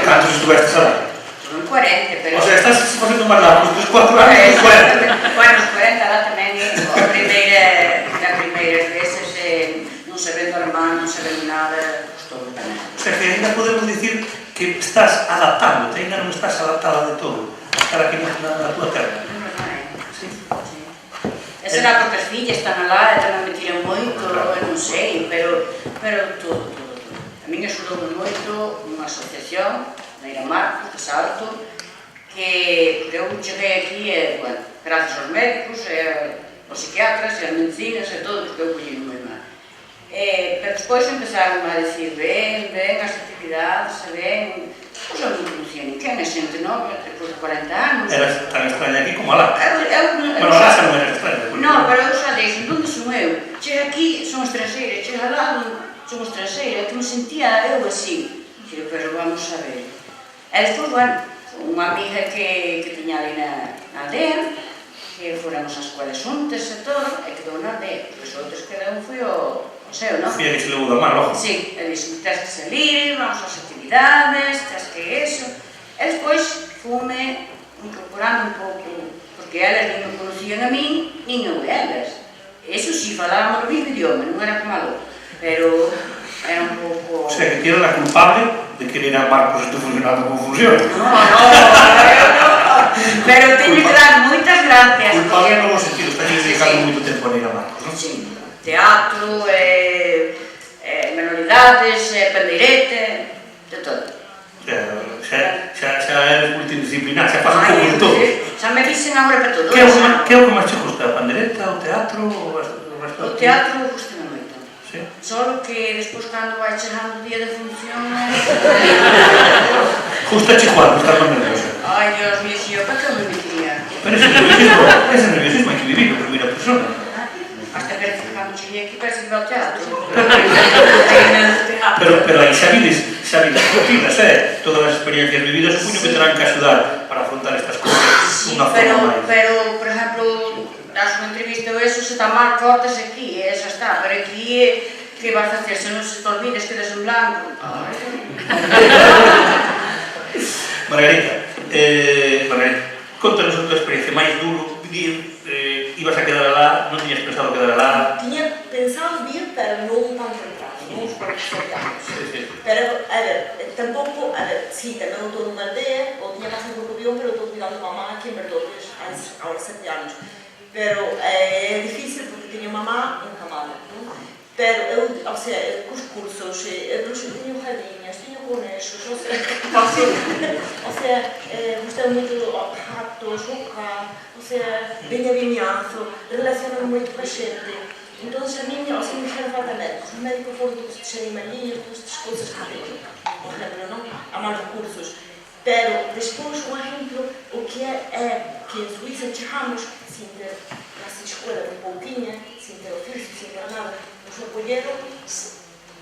Speaker 1: Cantos estuvestes alá?
Speaker 3: Son 40, pero...
Speaker 1: O sea, estás facendo máis largos dos 4 anos dos 40.
Speaker 3: Bueno, os 40 lá tamén, a primeiras veces, non sabendo alemán, non sabendo nada, costou tamén.
Speaker 1: O sea, que ainda podemos dicir que estás adaptándote, ainda non estás adaptada de todo a estar aquí na tua terra. Sí.
Speaker 3: E será porque as fillas están alá e tamén me tiran moito, non sei, pero todo. A min axudoume moito unha asociación, Neira Marcos, de Salto, que eu cheguei aquí, bueno, gracias aos médicos, aos psiquiatras, as medicinas e todo, porque eu collí moi mal. Pero despois empezaron a dicir, ven as actividades, ven... Pois eu non conocía ninguén, a xente nova, depois de 40 anos.
Speaker 1: Eras tan extraña aquí como alá. Bueno, alá xa non eras extraña.
Speaker 3: Non, pero eu xa dixen, onde son eu? Chega aquí, son estranxeira, chega alá, son estranxeira, que me sentía eu así. Digo, pero vamos a ver. E despois, bueno, unha amiga que tiña ali na aldea, que fóramos a escola xuntas e todo, e quedou na aldea. Os outros cada un foi ao seu, non?
Speaker 1: Fui a que se levou da man, logo.
Speaker 3: Sí, e dixen, tens que salir, vamos ás actividades, tens que eso. E despois fume incorporando un pouco, porque elas non me conocían a min, nin eu elas. Eso sí, falábamos o mismo idioma, non era como algo, pero era un pouco...
Speaker 1: O sea, que ti era la culpable de querer a Marcos estou funcionando como funciona.
Speaker 3: No, pero teño que dar moitas gracias.
Speaker 1: Culpable en novo sentido, está dedicando moito tempo a ir a Marcos, non?
Speaker 3: Sí, teatro, manualidades, pandeirete, de todo.
Speaker 1: Xa eres multidisciplinar, xa pasas un pouco de todo.
Speaker 3: Xa me dicen agora para todo.
Speaker 1: Que é o que máis che gusta? A pandereta, o teatro, o resto?
Speaker 3: O teatro gusta moito.
Speaker 1: Sí.
Speaker 3: Só que despois cando vai chegando o día de función...
Speaker 1: Gusta che jugar, gusta a pandereta.
Speaker 3: Ai, Dios mío, si eu para que me metería?
Speaker 1: Pero ese nerviosismo hai que vivirlo en primeira persona.
Speaker 3: Hasta que cando cheguei aquí parece que vai ao teatro.
Speaker 1: Pero aí xa vides vividas, todas as experiencias vividas supoño que terán que axudar para afrontar estas cousas dunha forma máis.
Speaker 3: Pero, por exemplo, das unha entrevista ou eso, se está mal, cortas aquí, e xa está, pero aquí que vas a facer, se non se te olvides, quedas en blanco.
Speaker 1: Margarita, contanos a tua experiencia máis duro, ibas a quedar alá, non tiñas pensado quedar alá?
Speaker 4: Tiña pensado vir, pero non tan temprano, non os 47 anos. Pero, a ver, tampouco, sí, tamén eu estou nunha aldea, ou tiña pasado por Cobión, pero estou cuidando a mamá aquí en Bertolles, ahora 7 anos. Pero é difícil porque tiña mamá encamada, non? Pero eu, o sea, cos cursos, eu tiño jardinhas, tiño conexos, o sea, gostei moito ratos, o cá, o sea, veña viñanzo, relaciono moito coa xente. Entón, a mí, o sea, me fixeron falta médicos. Os médicos foron todos estes animalillos, todas estas cousas que teño, por exemplo, non? A máis recursos. Pero, despois, un exemplo, o que é que en Suíza chegamos sin ter clase de escola de pouquinha, sin ter oficio, sin ter nada, nos acolleron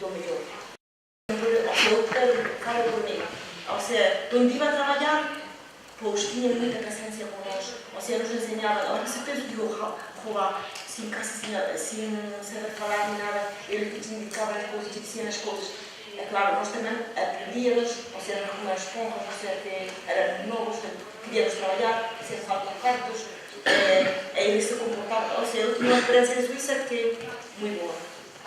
Speaker 4: do mellor. Eu falo por mí. O sea, onde iba a traballar, pois tiñan moita presencia con nós. O sea, nos enseñaban, ahora se penso que o jogar sin casi, sin saber falar ni nada, ele que te indicaba as cousas, te dicían as cousas. É claro, nós tamén aprendíamos, ou seja, como as esponjas, ou seja, que eran novos, queríamos traballar, sem falta de cartos, e eles se comportaban, ou seja, eu tinha uma experiência em Suíça que moi boa.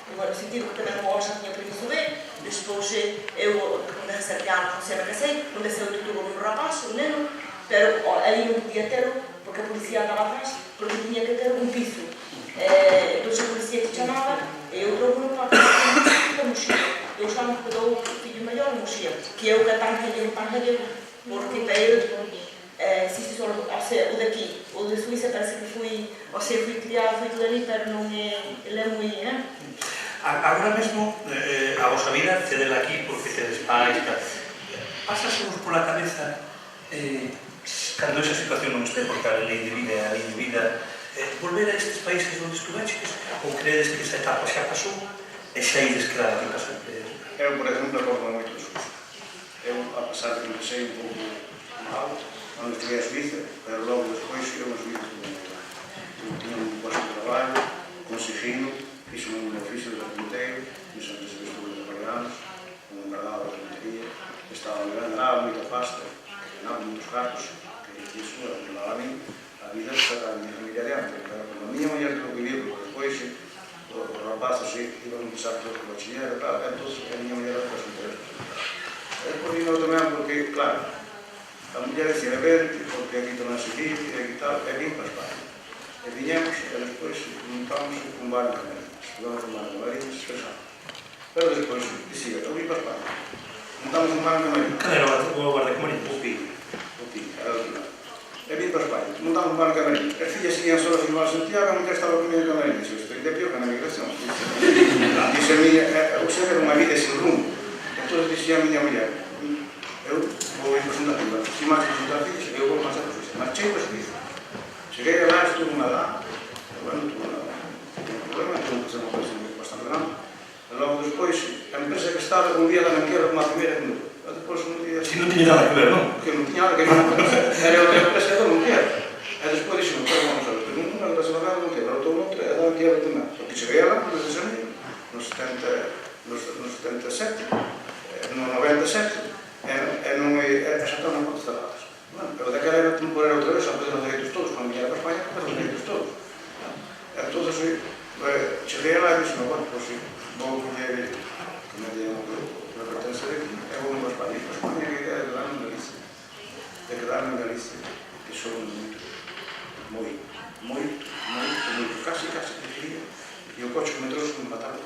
Speaker 4: No sentido que também uma hora já tinha aprendido a ver, depois eu, com 17 anos, não sei, me casei, comecei a tudo com um rapaz, um neno, pero ali não podia ter, porque a polícia andava atrás, porque tinha que ter um piso. Então a polícia te chamava, e eu trouxe no quarto da mochila. Eu chamo que dou o filho maior mochila, que eu que tanqueio, porque para ele, ou seja, o daqui, o da Suíça parece que fui, ou seja, fui criado, fui tudo ali, pero não é, ele é muito, né?
Speaker 1: Agora mesmo, a vosa vida cedela aquí porque tedes pais, pasasemos pola cabeza cando esa situación non este, porque a lei de vida é a lei de vida, volver a estes países onde estuveches, ou credes que esa etapa xa pasou e xa ides quedar aquí para sempre?
Speaker 5: Eu, por exemplo, acordo moito dos cursos. Eu, a pesar de que empecé un pouco mal, cando estive a Suiza, pero logo despois eu a Suiza estuve moi ben. Eu tinha un posto de traballo, conseguindo, fixe un oficio de carpinteiro, fixe antes de estudos de coreanos, un encargado de carpintería, estaba moi ben, ganaba moita pasta, ganaba moitos cartos, que iso era a mí, a vida para a minha familia adiante. A miña muller tuvo que vivir, porque despois os rapazos iban a empezar todo o bachiller, entón a miña muller era os intereses. Por aí non tamén, porque, claro, a muller decía, vente, porque aquí estou na Sicilia, e aquí tal, e vim para España. E viñemos, e despois montamos un bar de Camarinas. Vamos un bar de Camarinas, 3 anos. Pero despois, dixía, eu vim para España. Montamos un bar de Camarinas.
Speaker 1: Cal era o bar de Camarinas?
Speaker 5: O Pi, era o final. E vim para España, montamos un bar de Camarinas. As fillas seguían só a filmar a Santiago, a muller estaba comigo de Camarinas. Eu estou de pior que na migración. Dixe a miña, o xe era unha vida sin rumbo. Entón dixía a miña muller, eu vou ir para Santa Riba, se máis que juntar fillas, eu vou marchar para Suiza. Marchei para Suiza. Cheguei lá, estuve unha lá, bueno, tuve un problema, tuve que fazer unha operación bastante grande. E logo despois, a empresa que estaba, un día non quero como a primeira que me e depois un día...
Speaker 1: Si non tiña nada que ver, non?
Speaker 5: Que non tiña nada que ver, era outra empresa que non quero. E despois dixo, pero vamos a ver, pero unha empresa que non quero, outra outra, e non quero tamén. Porque cheguei lá, no 77, no 97, e non é xa están nas portas cerradas. Pero daquela era temporada outra vez, a perder os dereitos todos, cando viñera para España, perder os dereitos todos. Entón, cheguei lá e dixo, bueno, pois vou coller, que me digan o que pertence de aquí, e vou para España. E para España a idea de quedarme en Galicia. De quedarme en Galicia, que son moito, casi prefería, e o coche que me trouxe me mataron.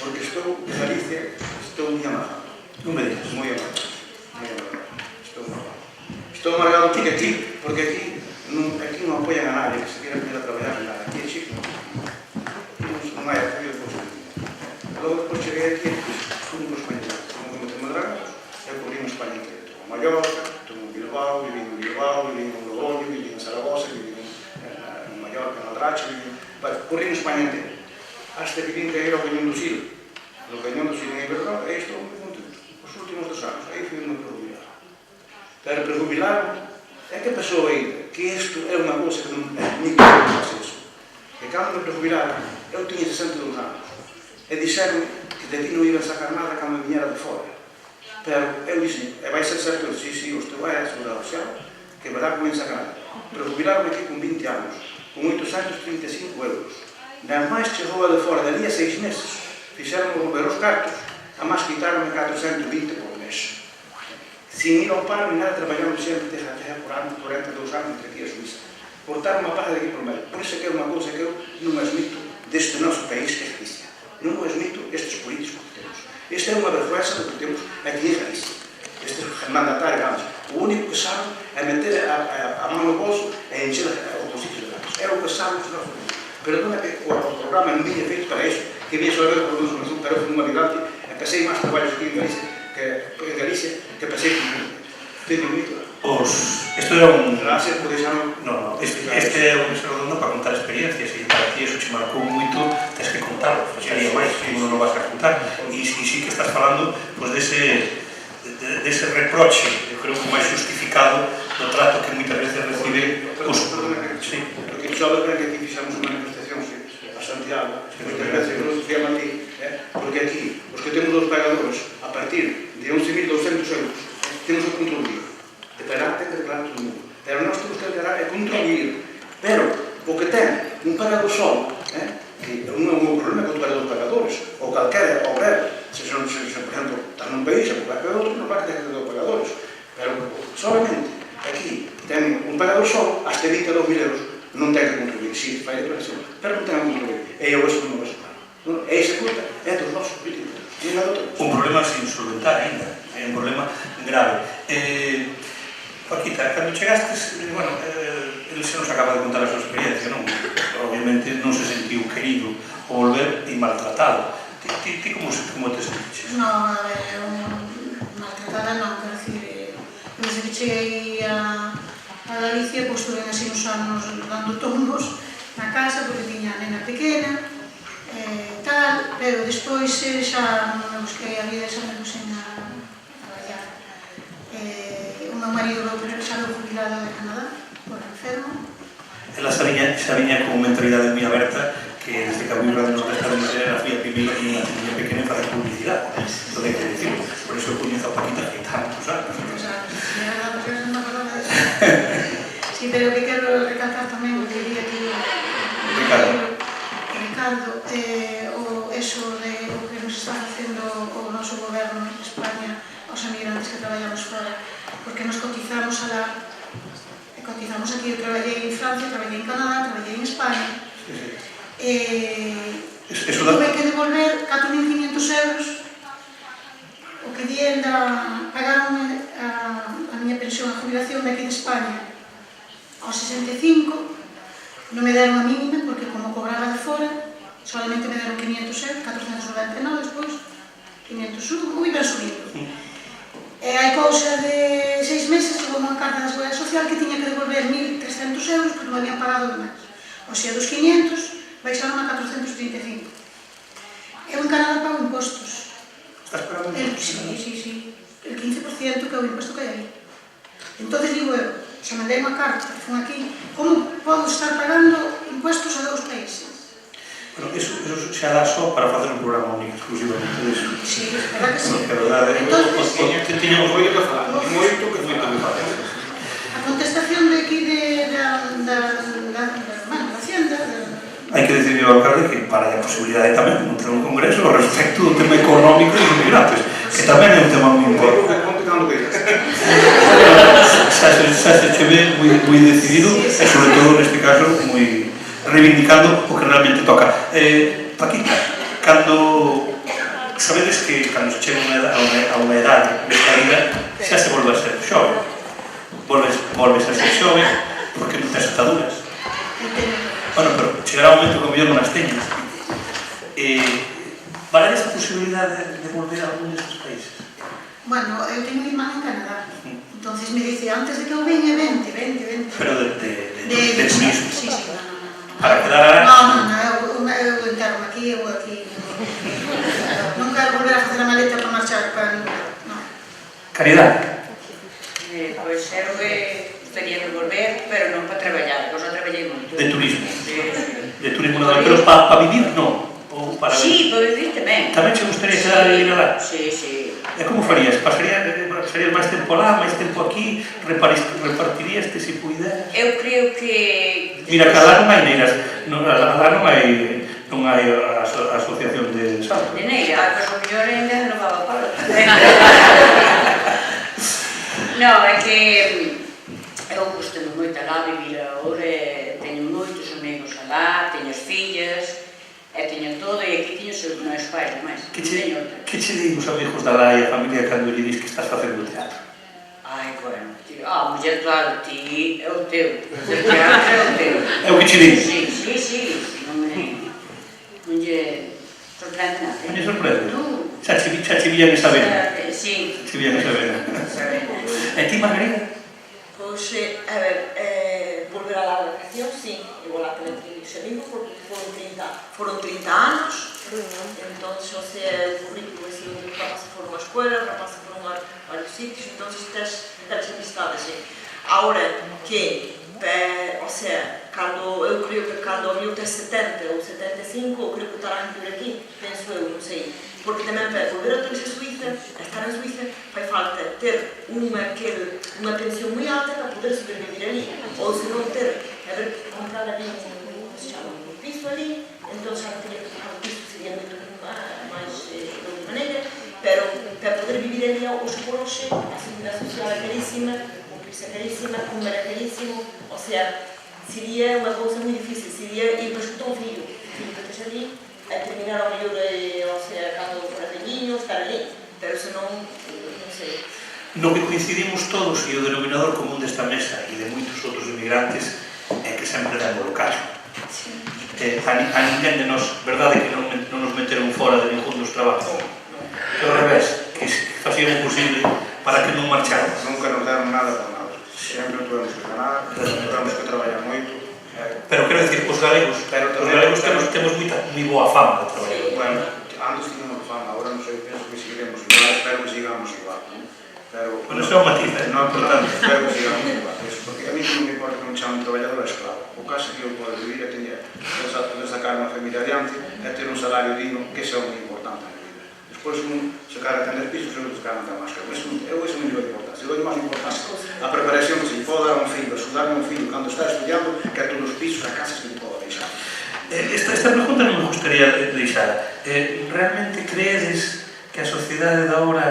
Speaker 5: Porque estou en Galicia, estou moi amargado.
Speaker 1: Non me digas.
Speaker 5: Moi amargado. Estou amargado porque aquí non apoian a nadie que se quieran vir a traballar en nada. Aquí é chico. Non hai apoio de posible. Logo, depois cheguei aquí, fui un español. Como que me dragos, e cubrimos España inteira. Estou en Mallorca, estou en Bilbao, viví en Logroño, viví en Zaragoza, viví en Mallorca, en Aldrache, cubrimos España inteira. Hasta que vim caer ao Cañón do Sil. No Cañón do Sil en Iberdrola, e estou moi contento. Os últimos 2 anos, aí fui moi prejubilado. Pero prejubilado, é que pasou ainda, que isto é unha cousa que non é moi que isso. Que cando me prejubilado, eu tiña 62 anos. E dixeron que de aquí non iba a sacar nada cando me viñera de fora. Pero eu dixen, e vai ser certo, eu dixen, sí, isto vai a segurar o xeo, que verá que non sacar nada. Prejubilaron aquí con 20 anos, con 835 euros. Nada máis chegou a de fora, dali a 6 meses. Fixeron volver os cartos, a máis quitaron 420 por mes. Sin ir ao paro ni nada, traballaron sempre por ano, 42 anos, entre aquí a Suiza. Cortaron unha paja de aquí por medio. Por iso que é unha cousa que eu non admito deste noso país que é Galicia. Non admito estes políticos que temos. Esta é unha vergüenza do que temos aquí en Galicia. Estes mandatarios, vamos, o único que saben é meter a mão no bolso e encher o bolsillo de granos. É o que saben os nossos políticos. Perdona que o programa non viña feito para iso, que viña sobre o problema de un teléfono moi grande, e pasei máis traballos aquí en Galicia que pasei con mundo. Teño moito.
Speaker 1: Isto era un...
Speaker 5: Gracias por deixarme...
Speaker 1: No, este é un redondo para contar experiencias, e para ti eso te marcou moito, tens que contarlo, sería máis, que non lo vas a contar. E sí que estás falando dese reproche, eu creo que máis justificado do trato que moitas veces recibe os...
Speaker 5: Sí, porque tú sabes que aquí fixamos unha manifestación a Santiago, que moitas veces nos decíamos aquí, porque aquí, os que temos os pagadores, a partir de 11.200 euros, temos que contribuir. Declarar, ten que declarar todo o mundo. Pero nós temos que declarar e contribuir. Pero, o que ten un pagador só, que non é un problema que o pagadores, ou calquera obrero, se, por exemplo, está nun país, ou calquer outro, non vai ter que ter pagadores. Pero, solamente, aquí, ten un pagador só, hasta 22.000 euros, non ten que contribuir. Si, fai declaración, pero non ten que contribuir. E eu eso non vai soltar. E esa culpa é dos nosos políticos.
Speaker 1: Un problema sin solventar ainda, é un problema grave. Paquita, cando chegastes, bueno, ele se nos acaba de contar a súa experiencia, non? Obviamente non se sentiu querido ao volver e maltratado. Ti como te sentiches?
Speaker 2: No, a ver, maltratada non, quero dicir, me cheguei a Galicia, pois tuve así uns anos dando tombos na casa, porque tiña a nena pequena, tal, pero despois xa non me busquei a vida, xa me puxen a traballar. O meu marido xa veu jubilado de Canadá, por enfermo.
Speaker 1: Ela xa viña con mentalidade moi aberta, que desde que a Biblia nos está de ser a fía primeira que tiña pequena para publicidade. Isto de que decir, por eso coñezo a Paquita que tantos anos.
Speaker 2: Sí, pero que quero recalcar tamén o que diría que Ricardo, eso de o que nos está facendo o noso goberno en España aos emigrantes que traballamos fora, porque nos cotizamos cotizamos aquí. Eu traballei en Francia, traballei en Canadá, traballei en España. Tuve que devolver 4.500 euros o que dien pagaron a miña pensión a jubilación de aquí de España aos 65. Non me deron a mínima porque como cobraba de fora solamente me deron 500 euros, 499 despois 501, ou iban subindo. Hai cousa de 6 meses chegou unha carta da Seguridade Social que tiña que devolver 1.300 euros porque non habían pagado de máis. O sea, dos 500 baixaron a 435. Eu en Canadá pago impostos.
Speaker 1: Estás pagando impostos?
Speaker 2: Sí. El 15% que é o imposto que hai aí. Entón digo eu, xa mandei unha carta, fun aquí, como podo estar pagando impostos a 2 países?
Speaker 1: Bueno, eso xa dá só para facer un programa único exclusivamente disso.
Speaker 2: Sí, espera que sí.
Speaker 1: Que verdade, tiñamos moito que falar, moito que falar.
Speaker 2: A contestación de aquí da Hacienda...
Speaker 1: Hai que decidir ao alcalde que para a posibilidade tamén de montar un congreso respecto do tema económico dos inmigrantes, que tamén é un tema moi importante. Xa se ve moi decidido e, sobre todo, neste caso, moi reivindicando o que realmente toca. Paquita, cando sabedes que cando se chega a unha edade desta vida xa se volve a ser xove, volves a ser xove porque non tes ataduras. Bueno, pero chegará un momento que o mellor non as teñas. Vale esa posibilidade de volver a algún destes países?
Speaker 2: Bueno, eu teño un irmán en Canadá, entonces me dice, antes de que eu veña, vente.
Speaker 1: Pero de turismo?
Speaker 2: Sí, no.
Speaker 1: Para quedar...
Speaker 2: No, eu enterro aquí, eu aquí. Non quero volver a facer a maleta para marchar para ningún lado, non.
Speaker 1: Caridade?
Speaker 3: Pois era o que gustaría de volver, pero non para traballar, porque eu traballei moito.
Speaker 1: De turismo?
Speaker 3: Sí.
Speaker 1: De turismo non, pero para vivir non?
Speaker 3: Sí, para vivir tamén.
Speaker 1: Tamén che gustaría quedar e ir alá?
Speaker 3: Sí.
Speaker 1: E como farías? Pasarías máis tempo lá, máis tempo aquí? Repartirías se puideras?
Speaker 3: Eu creo que...
Speaker 1: Mira, que alá non hai neiras, alá non hai a asociación de salto.
Speaker 3: De neira, pois o mellor ainda non va a palo. Non, é que eu gostei moito alá vivir agora, teño moitos amigos alá, teño as fillas, e teño todo, e aquí teño os meus pais, máis.
Speaker 1: Que che din os amigos da lá e a familia cando lle dis que estás facendo teatro?
Speaker 3: Ai, bueno, muller, claro, ti é o teu, o teatro é o teu.
Speaker 1: É o que che din?
Speaker 3: Sí, non lle sorprende nada.
Speaker 1: Non lle sorprende? Xa che vían esa vena?
Speaker 3: Sí.
Speaker 1: Che vían esa vena. E ti, Margarida?
Speaker 4: Pois, a ver, volver a la educación, sí, igual a tener ese mismo, porque foron 30 anos, entonces, o sea, o currículo é un rapaz por unha escuela, rapaz por varios sitios, entonces tes amistades, Ahora que, o sea, eu creo que cando abriu tes 70 ou 75, eu creo que estarán por aquí, penso eu, non sei, porque tamén para volver a terse Suiza, estar en Suiza, fai falta ter unha pensión moi alta para poder sobrevivir ali, ou se non ter, comprar ali un piso ali, entón xa teria que pagar o piso, sería moito máis de outra maneira, pero para poder vivir ali ao suporoxe, a seguridade social é carísima, o piso é carísima, comer é carísimo, o sea, sería unha cousa moi difícil, sería ir para escutar un fillo que tes ali, a terminar ao mellor, o sea, cando fora de niño, estar ali, pero senón, non sei.
Speaker 1: No que coincidimos todos e o denominador común desta mesa e de moitos outros inmigrantes é que sempre dan o local. A ninguén de nós, verdade que non nos meteron fora de ningún dos trabajos, que ao revés, que facían o posible para que non marchamos.
Speaker 5: Nunca nos deron nada por nada. Sempre tuvemos que ganar, tuvemos que traballar moito.
Speaker 1: Pero quero dicir, os galegos temos moi boa fama de traballar.
Speaker 5: Bueno, antes tínhamos fama, agora non sei, penso que seguiremos igual, espero que sigamos igual.
Speaker 1: Bueno, iso é un matiz,
Speaker 5: non é importante, espero que sigamos igual. Porque a mí non me importa que me chamen traballador esclavo. O caso que eu podo vivir é teñer de sacar unha familia adiante e ter un salario digno, que iso é moi importante na vida. Despois, se cara a tener pisos, eu se cara non ten máis que eu. Iso non digo importante. Se doi máis importante a preparación que se lle pode dar a un filho, axudarme a un filho cando está estudiando, que a todos os pisos, a casas que lle podo deixar.
Speaker 1: Esta pregunta non me gustaría deixar. Realmente creedes que a sociedade da hora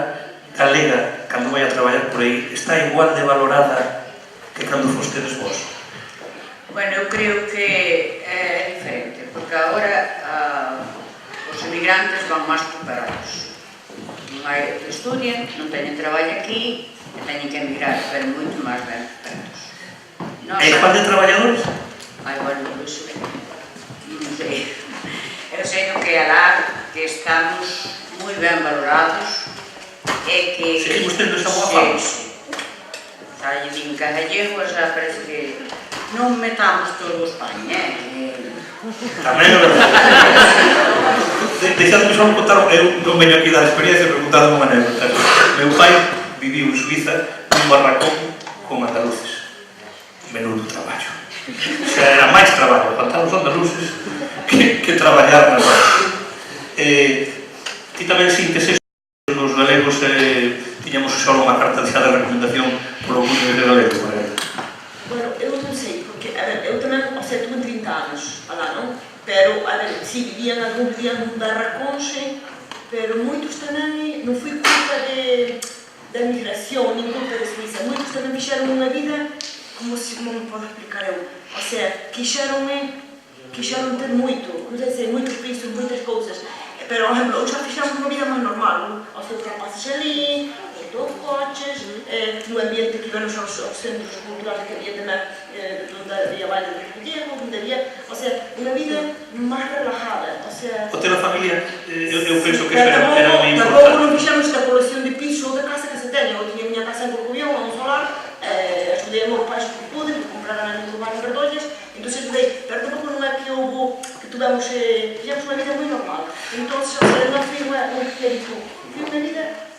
Speaker 1: galega, cando vai a traballar por aí, está igual de valorada que cando fostedes vos?
Speaker 3: Bueno, eu creo que é diferente, porque agora os emigrantes van máis preparados. Estudian, non teñen traballo aquí, e teñen que emigrar, pero moito máis ben preparados.
Speaker 1: É igual de traballadores?
Speaker 3: Ai, bueno, iso non sei. Eu sei que alá que estamos moi ben valorados e que...
Speaker 1: Seguimos tendo esa boa fama?
Speaker 3: Xa lle digo que a gallegos xa parece que non metamos todo o España,
Speaker 1: Tamén é verdade. Deixadme só contar, eu non veño aquí dar experiencia, pero contar unha anécdota. Meu pai viviu en Suiza nun barracón con andaluces. Menudo traballo. Xa era máis traballo, faltaban os andaluces que traballar na barra. Ti tamén sintes eso, os galegos tiñamos só unha carta xa de recomendación polo orgullo de galego, por exemplo.
Speaker 4: Bueno, eu non sei, porque, a ver, eu tamén, o sea, tuve 30 anos alá, non? Pero, a ver, si vivían nun barracón, pero moitos tamén, non foi culpa da migración, nin culpa de Suiza, moitos tamén fixeron unha vida, como me podo explicar eu, o sea, quixeron ter moito, non sei, moitos pisos, moitas cousas, pero, por exemplo, xa fixamos unha vida máis normal, os seus rapaces ali, todos coches, no ambiente que íbamos aos centros culturais que había tamén, onde había baile de gallego, onde había, o sea, unha vida máis relajada, o sea...
Speaker 1: O ter a familia, eu penso que eso era moi importante.
Speaker 4: Tampouco non fixamos esta población de piso ou de casa que se teña, eu tiña a miña casa en Corcobión, a un solar, ajudei a meus pais que pude, que compraran a urbano en Verdollas, entón ajudei, pero tampouco non é que fixamos unha vida moi normal, entón, o sea, non foi unha vida...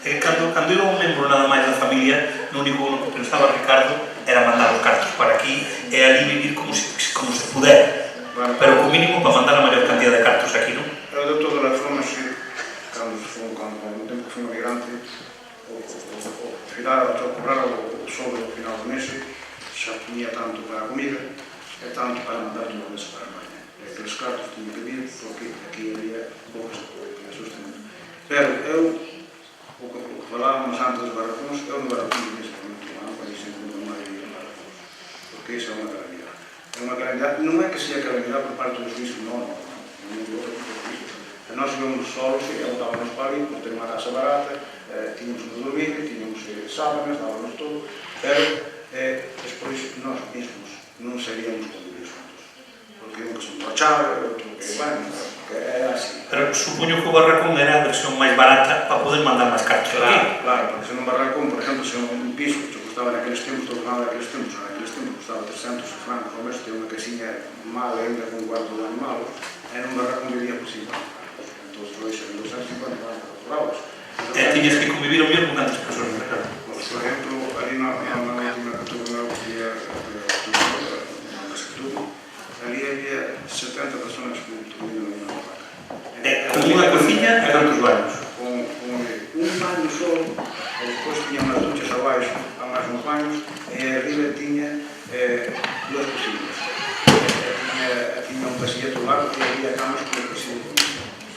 Speaker 1: Cando era un membro nada máis da familia, no único que pensaba Ricardo era mandar os cartos para aquí e ali vivir como se pudera, pero co mínimo para mandar a maior cantidad de cartos aquí, non?
Speaker 5: Eu de todas as formas, cando no tempo que fui migrante, ao cobrar o sobre ao final do mes, xa ponía tanto para a comida e tanto para mandar de unha vez para a España. E aqueles cartos tinha que vir porque aquí había poucas que me sustentan. Pero eu, o que falábamos antes dos barracóns, eu no barracón de mesmo momento, non para ir sempre no mar e ir barracóns, porque iso é unha calamidade. É unha calamidade, non é que sea calamidade por parte dos suíços, non digo que por suíços. Nós íbamos solos e botábamos para ali, por ter unha casa barata, tiñamos un dormir, tiñamos sábanas, dábamos todo, pero despois nós mesmos non seríamos convivir juntos, porque un que se emborchaba, outro que, bueno, que era así.
Speaker 1: Pero supoño que o barracón era a versión máis barata para poder mandar máis cartos.
Speaker 5: Claro, porque se non barracón, por exemplo, se un piso que costaba naqueles tempos, todo nada naqueles tempos costaba 300 francos ao mes, ten unha casiña mal ainda con un cuarto de animal, e nun barracón vivía por 50 francos. Entón, hoxe en 250 francos cobrados.
Speaker 1: E tiñes que convivir o mellor con tantas persoas, claro.
Speaker 5: Por exemplo, ali na última que tuve na última que tuve, ali había 70 personas que viviam na mesma vaca.
Speaker 1: Con unha cociña e cantos baños?
Speaker 5: Con un baño só, e despois tiña unhas duchas abaixo, a máis uns baños, e arriba tiña duas cociñas. Tiña un pasillete largo e había camas con un pasillete.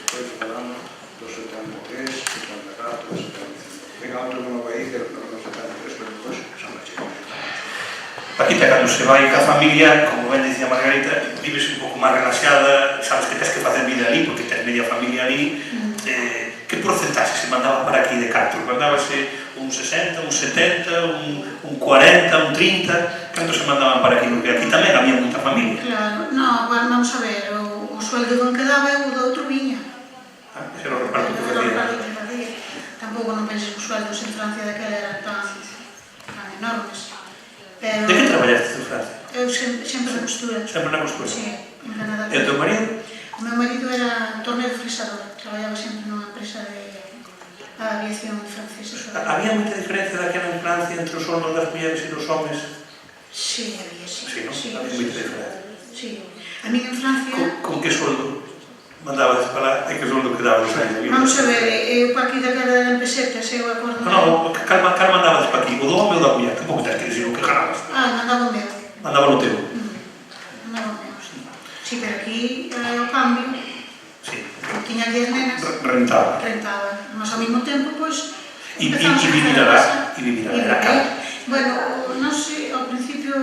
Speaker 5: Despois falamos dos 73, 74, 75. Venga, outro non vai ir, pero non 73, pero despois xa me chegou.
Speaker 1: Paquita, cando se vai ca familia, como ben dicía Margarita, vives un pouco máis relaxada, sabes que tens que facer vida ali, porque tens media familia ali. Que porcentaxe se mandaba para aquí de cartos? Mandábase un 60, un 70, un 40, un 30? Canto se mandaban para aquí? Porque aquí tamén había moita familia.
Speaker 2: Claro, non, vamos a ver, o sueldo don que daba e o do outro viña.
Speaker 1: Ese era o reparto que facía.
Speaker 2: Tampouco tampouco non penses que os sueldos en Francia daquela eran tan enormes. Pero...
Speaker 1: De que traballaste en Francia?
Speaker 2: Eu sempre na costura.
Speaker 1: Sempre na costura?
Speaker 2: Sí, en Canadá.
Speaker 1: E o teu marido?
Speaker 2: O meu marido era torneiro frisador, traballaba sempre nunha empresa de aviación francesa.
Speaker 1: Había moita diferencia daquela en Francia entre os soldos das mulleres e dos homens?
Speaker 2: Sí, había, sí.
Speaker 1: Sí, non?
Speaker 2: Sí,
Speaker 1: Había moita diferencia.
Speaker 2: Sí. A mí en Francia...
Speaker 1: Con que soldo mandabades para e que soldo quedabades aí?
Speaker 2: Vamos a ver, eu pa aquí daquela empeceta, se eu acordo...
Speaker 1: Non, cal mandabades para aquí? O do home ou da muller? Tampouco tens que dicir o que ganabas.
Speaker 2: Mandaba o meu.
Speaker 1: Mandaba no teu?
Speaker 2: Mandaba o meu, sí. Sí, pero aquí, o cambio, tiña 10 nenas...
Speaker 1: Rentaba.
Speaker 2: Mas ao mesmo tempo, pois...
Speaker 1: E vivir era caro.
Speaker 2: Bueno, non sei, ao principio,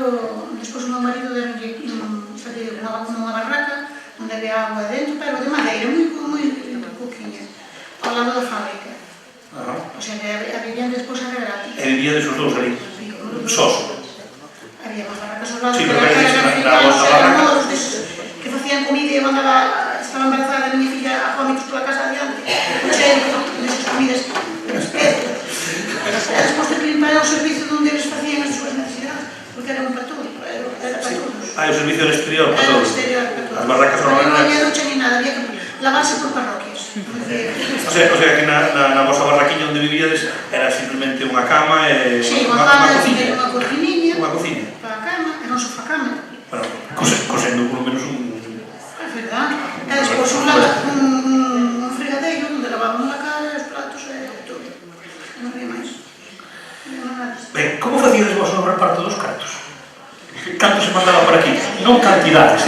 Speaker 2: despois o meu marido deronlle unha barraca onde había agua dentro, pero de madeira, moi pouquinha, ao lado da fábrica. O sea, a vivían despois a gratis.
Speaker 1: E vivían esos dous ali, sós.
Speaker 2: Había máis barracas ao lado,
Speaker 1: Sí,
Speaker 2: pero
Speaker 1: pero
Speaker 2: eran modos que facían comida e estaba embarazada a miña filla a vómitos pola casa adiante, nesas comidas espeto. E despois de que limpar o servicio onde eles facían as súas necesidades, porque era un para todo, era para todos.
Speaker 1: O servicio del exterior para
Speaker 2: todos.
Speaker 1: todos.
Speaker 2: Era o exterior para todos.
Speaker 1: As barracas
Speaker 2: non
Speaker 1: eran...
Speaker 2: había ducha ni nada, había que lavarse por parroquias.
Speaker 1: O sea que na vosa barraquiña onde vivíades era simplemente unha cama e
Speaker 2: unha cociña. Unha cociña.
Speaker 1: Unha cociña.
Speaker 2: Para a cama, era un sofá-cama.
Speaker 1: Bueno, cosendo polo menos un...
Speaker 2: É verdade. E despois un fregadeiro onde lavaban a cara, os platos e todo. Non había máis.
Speaker 1: Ben, como facíades vos o reparto dos cartos? Canto se mandaba por aquí? Non cantidades,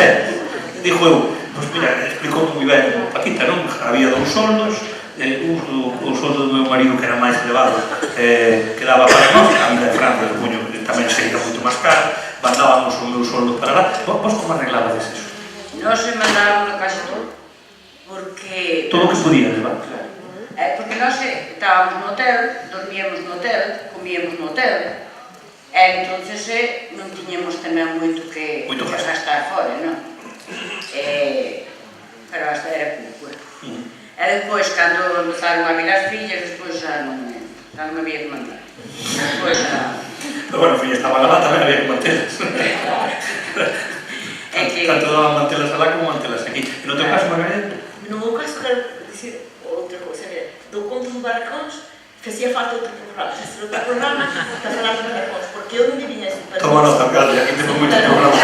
Speaker 1: Dixo eu, pois mira, explicou moi ben Paquita, non? Había dous soldos, o soldo do meu marido que era máis elevado quedaba para nós, a vida de Francia, supoño, tamén sería moito máis caro, mandábamos o meu soldo para lá. Vos como arreglabades eso?
Speaker 3: Nós mandábamos case todo, porque...
Speaker 1: Todo o que podíades, va?
Speaker 3: Porque nós estábamos no hotel, dormíamos no hotel, comíamos no hotel, e entonces non tiñamos tamén moito que gastar fora, non? Pero hasta era pouco. E despois, cando empezaron a vir as fillas, despois xa non había que mandar. Despois xa...
Speaker 1: Pero bueno, fillas estaban lá, tamén había que mantelas. Tanto daban mantelas alá como mantelas aquí. E no teu caso, Margarida?
Speaker 4: No meu caso, quero dicir outra cousa. Do conto dos barracóns, facía falta outro programa. Facía outro programa para falar dos barracóns, porque eu non vivía eso.
Speaker 1: Toma nota, Alcalde, aquí temos moitos programas.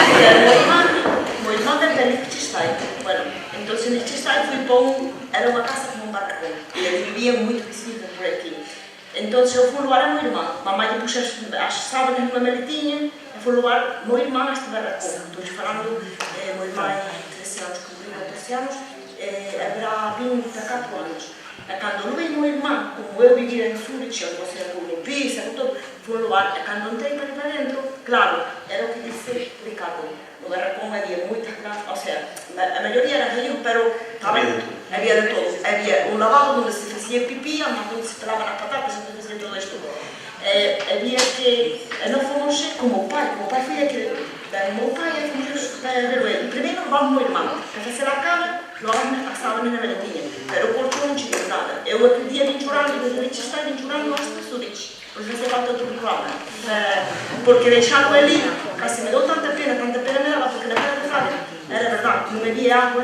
Speaker 4: Meu irmán era de Liechtenstein. Bueno, entón, en Liechtenstein fui para era unha casa como un barracón. E eles vivían moito visibles por aquí. Entón, eu fui levar a meu irmán. Mamá lle puxe as sábanas nunha maletinha e fui levar meu irmán a este barracón. Estou falando, meu irmán é 13 anos, cumpriu 13 anos, haberá 24 anos. E cando levei meu irmán, como eu vivia en Zurich, eu fosse no piso, fui levar, e cando entrei para dentro, claro, era o que disse Ricardo. No barracón había moitas grandes, o sea, a maioría era galego, pero había de todo. Había un lavabo onde se facía pipí, onde se pelaban as patatas, onde se facía todo isto. Había que, non fomos como o pai foi a que, o meu pai fomos a ver ele. Primeiro levamos o meu irmão, para facer a cama, logo passava na maletinha, pero o colchão non tinha nada. Eu aquele dia vim chorando, desde Liechtenstein, vim chorando hasta Zurich. Porque fazia falta outro programa. Porque deixá-lo ali, assim, me deu tanta pena me dava, porque naquela verdade, era verdade, não havia água,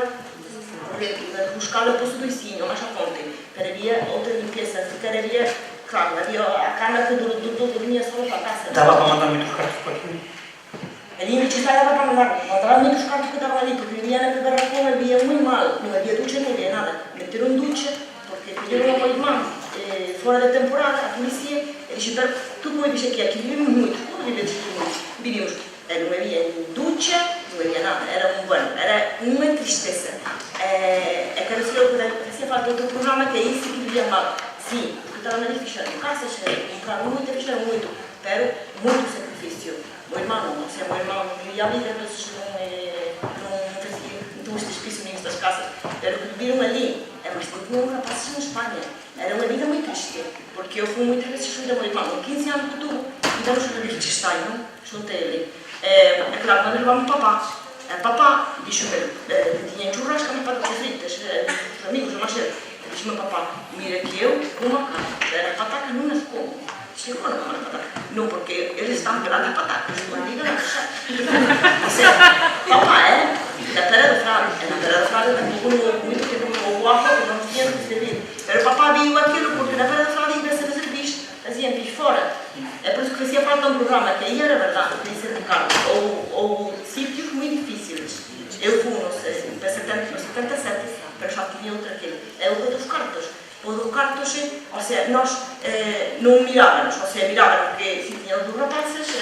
Speaker 4: buscar o poço do ensino, mas a fonte, pero havia outra limpeza, porque havia, claro, havia a cana que dormia só para a casa.
Speaker 1: Dava para mandar muitos cartos para aqui?
Speaker 4: Ali em Liechtenstein dava para mandava muitos cartos que estavam ali, porque vivia naquele barracão, havia muito mal, não havia ducha, não havia nada. Meteram ducha, porque pediram ao meu irmão, fora da temporada, a polícia, eles disseram, tu como vives aqui vivemos muito, como vives aqui muito? Vivíamos, não havia ducha, não havia nada, era uma tristeza. É que eu fazia falta outro programa que é isso que vivia mal. Sim, porque estavam ali fechando casas, compravam muito, fecharam muito, pero muito sacrifício. Meu irmão não, se meu irmão não vivia ali, às vezes não fazia, então estes pisos nestas casas, pero que viviram ali, mas tinham rapazes na Espanha. Era uma vida muito triste, porque eu fui muitas vezes junto ao meu irmão, com 15 anos que tudo, e damos a Liechtenstein, junto a ele. É claro, quando levamos papá disse que tinha churrasco, mas patatas fritas, os amigos, eu não sei, Dixe meu papá, mira que eu como a carne, pero as patacas non as como. Dixe, como non como as patacas? Non, porque eles están pelando as patacas, escondidas na casa. O sea, papá, na Pera do Frade, e na Pera do Frade tampouco moito que non o guapo que non tiñan que servir. Pero papá viu aquilo porque na Pera do Frade iba a ser servir, facían pis fora. É por isso que facía falta un programa, que aí era verdade, que dice Ricardo, ou sitios moi difíciles. Eu fui nos 77, pero xa tiña outra aquilo. É o dos cartos. O dos cartos, o sea, nós non mirábanos, o sea, mirábanos que si tiña os dos rapaces,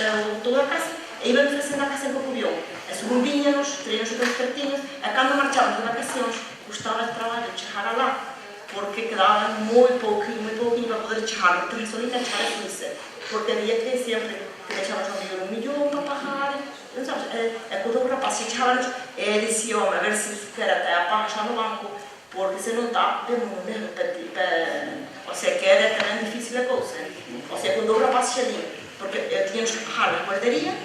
Speaker 4: toda a casa, e íbamos facendo a casa en Cocubión. E según viñanos, traíamos os cartiños, e cando marchábamos de vacacións, custaba el traballo chegar alá, porque quedaba moi pouquinho para poder chegar, porque solita chegar a Suíça. Porque había que sempre que deixabas ao mellor 1 millón para pagar, sabes? E cando o rapaz se chegábamos, dicía, home, a ver se era até a paga xa no banco, porque se non dá, o sea, que era tamén difícil a cousa. O sea, cando o rapaz xa di, porque tiñamos que pagar a guardería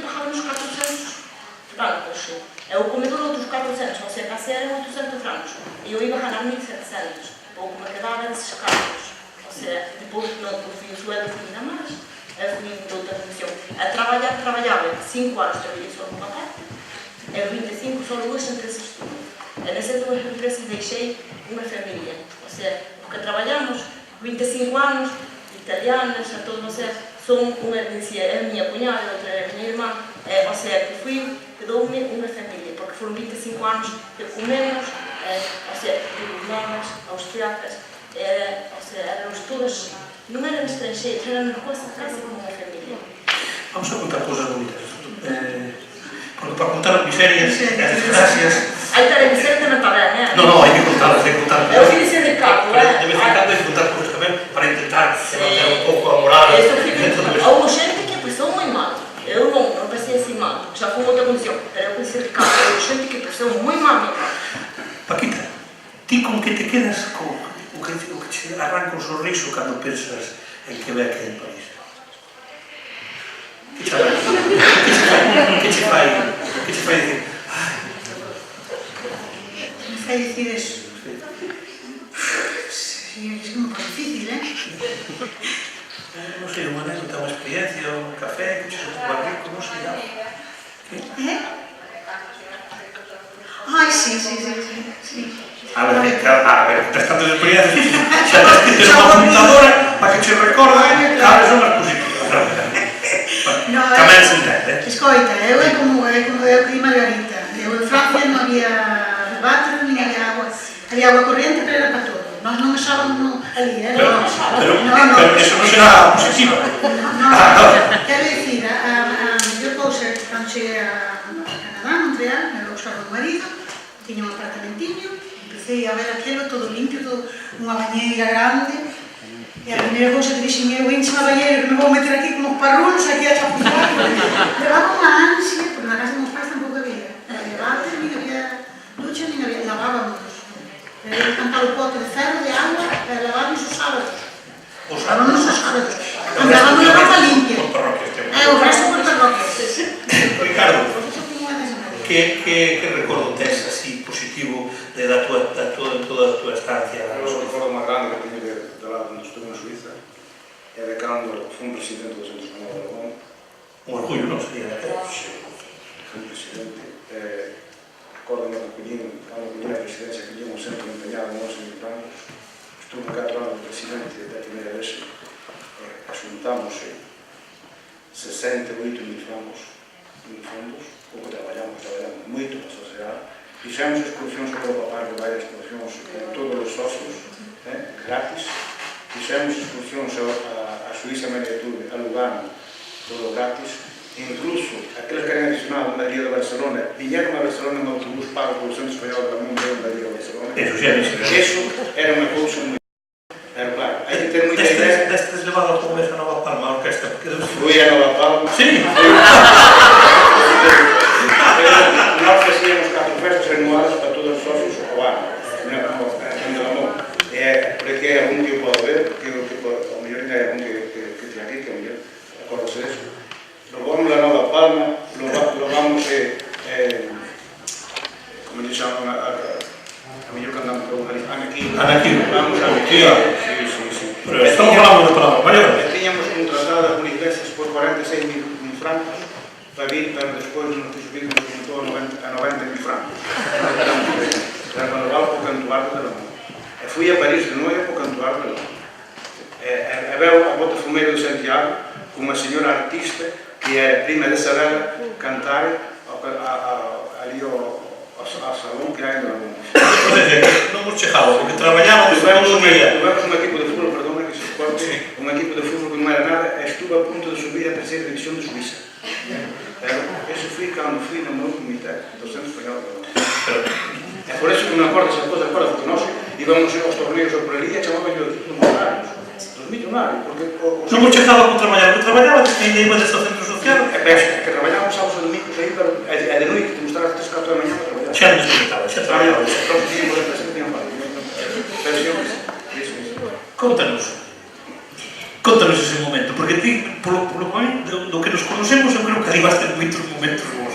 Speaker 4: pagábamos 400 francos, e o comedor outros 400, o sea, case eran 800 francos, e eu iba a ganar 1700, pouco me quedaba desses cartos. O sea, depois non fui o sueldo, fui na máis, fui de outra función. A traballaba 5 anos, traballei só con papá, e 25 só 2 empresas tuve. E nesas 2 empresas deixei unha familia. O sea, os que traballamos 25 anos, italianas, a todos, o sea, son unha, dicía, é a miña cuñada, outra é a miña irmán, o sea, que quedoume unha familia, porque foron 25 anos que comemos, o sea, irmãs, austriacas, o sea, éramos todos, non eran estranxeiros, eran casi como unha familia.
Speaker 1: Vamos a contar cousas bonitas. Porque para contar miserias e desgracias...
Speaker 4: Hai que miseria que non está ben,
Speaker 1: Non, hai que contarlas, hai que contarlas.
Speaker 4: Eu fui dizer Ricardo,
Speaker 1: de vez en cando hai que contar cousas tamén para intentar manter un pouco a moral dentro do mesmo.
Speaker 4: Houve xente que pensou moi mal. Eu non pensei así mal, xa foi outra condición. Pero eu pensei Ricardo, houve xente que pensou moi mal.
Speaker 1: Paquita, ti con que te quedas con o que te arranca un sorriso cando pensas en Quebec e en París? Que che fai dicir?
Speaker 2: Me fai dicir eso. Sí, es como difícil,
Speaker 1: Non sei, unha anécdota, unha experiencia, un café, que che soto máis rico, non sei nada.
Speaker 2: Ai, sí.
Speaker 1: A ver, das tantas experiencias, xa tens unha computadora para que che recorda cales son as positivas. Tamén se entende.
Speaker 2: Escoita, eu é como eu que di Margarita. Eu en Francia non había váter, nin había agua. Había agua corriente, pero era para todo. Nós non usábamos ali,
Speaker 1: Pero eso non será positivo.
Speaker 2: Quero dicir, a mellor cousa que cando cheguei a Canadá, Montreal, me vou buscar con o marido, tiña un apartamentiño, empecé a ver aquilo todo limpio, todo unha bañeira grande, e a primeira cousa que dixen eu enche unha bañeira que me vou meter aquí como os parrulos aquí a chapuzar, levaba unha ansia, porque na casa de meus pais tampouco había, nin había ducha, nin había, lavábamos. Era cantar o pote de ferro de agua para lavarnos os sábados. Lavábamos os sábados. Andábamos a roupa limpia. O resto por parroquias.
Speaker 1: Ricardo, que recordo tes así positivo de toda a tua estancia?
Speaker 5: O recordo máis grande que teño de lá onde estuve na Suiza é de cando fui un presidente do Centro Español de Aragón.
Speaker 1: Un orgullo, non sería daquela?
Speaker 5: Fui un presidente. Recordo que cando collín a presidencia, collíamos sempre empeñado en 11.000 francos. Estuve 4 anos de presidente da primeira vez, asuntamos 68.000 francos en fondos, pouco traballamos moito para a sociedade. Fixemos excursións ao papá de varias excursións con todos os socios, gratis. Fixemos excursións a Suíza Miniatura, a Lugano, todo gratis. Incluso, aqueles que eran adicionados na Liga de Barcelona, viñeron a Barcelona en autobús pago polo Centro Español de Ramón León da Liga de Barcelona. Eso era unha cousa moi... Pero claro, hai que ter moita idea...
Speaker 1: Destes levado como vez a Nova Palma, a orquesta, porque...
Speaker 5: Fui a Nova Palma.
Speaker 1: Sí!
Speaker 5: Nós facíamos 4 festas anuales para todos os socios ao ano, en Ramón. Porque é algún que pode ver, que ao mellor ainda é algún que ten aquí, que ao mellor acordase deso. Lo vamos a Nova Palma, lo vamos como le chaman a mellor que andamos con Anaquí.
Speaker 1: Pero estamos falando de palabras maiores.
Speaker 5: Tiñamos contratadas con iglesias por 46.000 francos para vir, pero despois nos subir nos aumentou a 90.000 francos. Era para levar o cantuário de Lamont. E fui a París de noite para o cantuário de Lamont. E veu a Botafumeiro de Santiago con unha señora artista que é prima de Isabela cantar ali ao salón que hai de Lamont.
Speaker 1: Non hemos chegado, porque traballábamos
Speaker 5: Tuvemos
Speaker 1: todo o día.
Speaker 5: un equipo de fútbol, perdona que se corte, un equipo de fútbol que non era nada, e estuve a punto de subir a terceira división de Suiza. Pero eso fui cando fui no meu comité do Centro Español de Balón. E por eso que me acordo esa cosa, porque nós íbamos aos torneos por ali e chamaban os millonarios, porque...
Speaker 1: Non hemos chegado a traballar, porque traballaba desde ainda iba desde o centro social.
Speaker 5: Que traballábamos sábados e domingos aí, pero e de noite, que mostrar as 3, 4 da mañá para traballar.
Speaker 1: Xa non desconectaba, xa traballaba.
Speaker 5: Entón, tiñamos a empresa que tiñan para. Pero sí,
Speaker 1: Contanos ese momento, porque ti, polo do que nos conocemos, eu creo que arribaste en moitos momentos vos.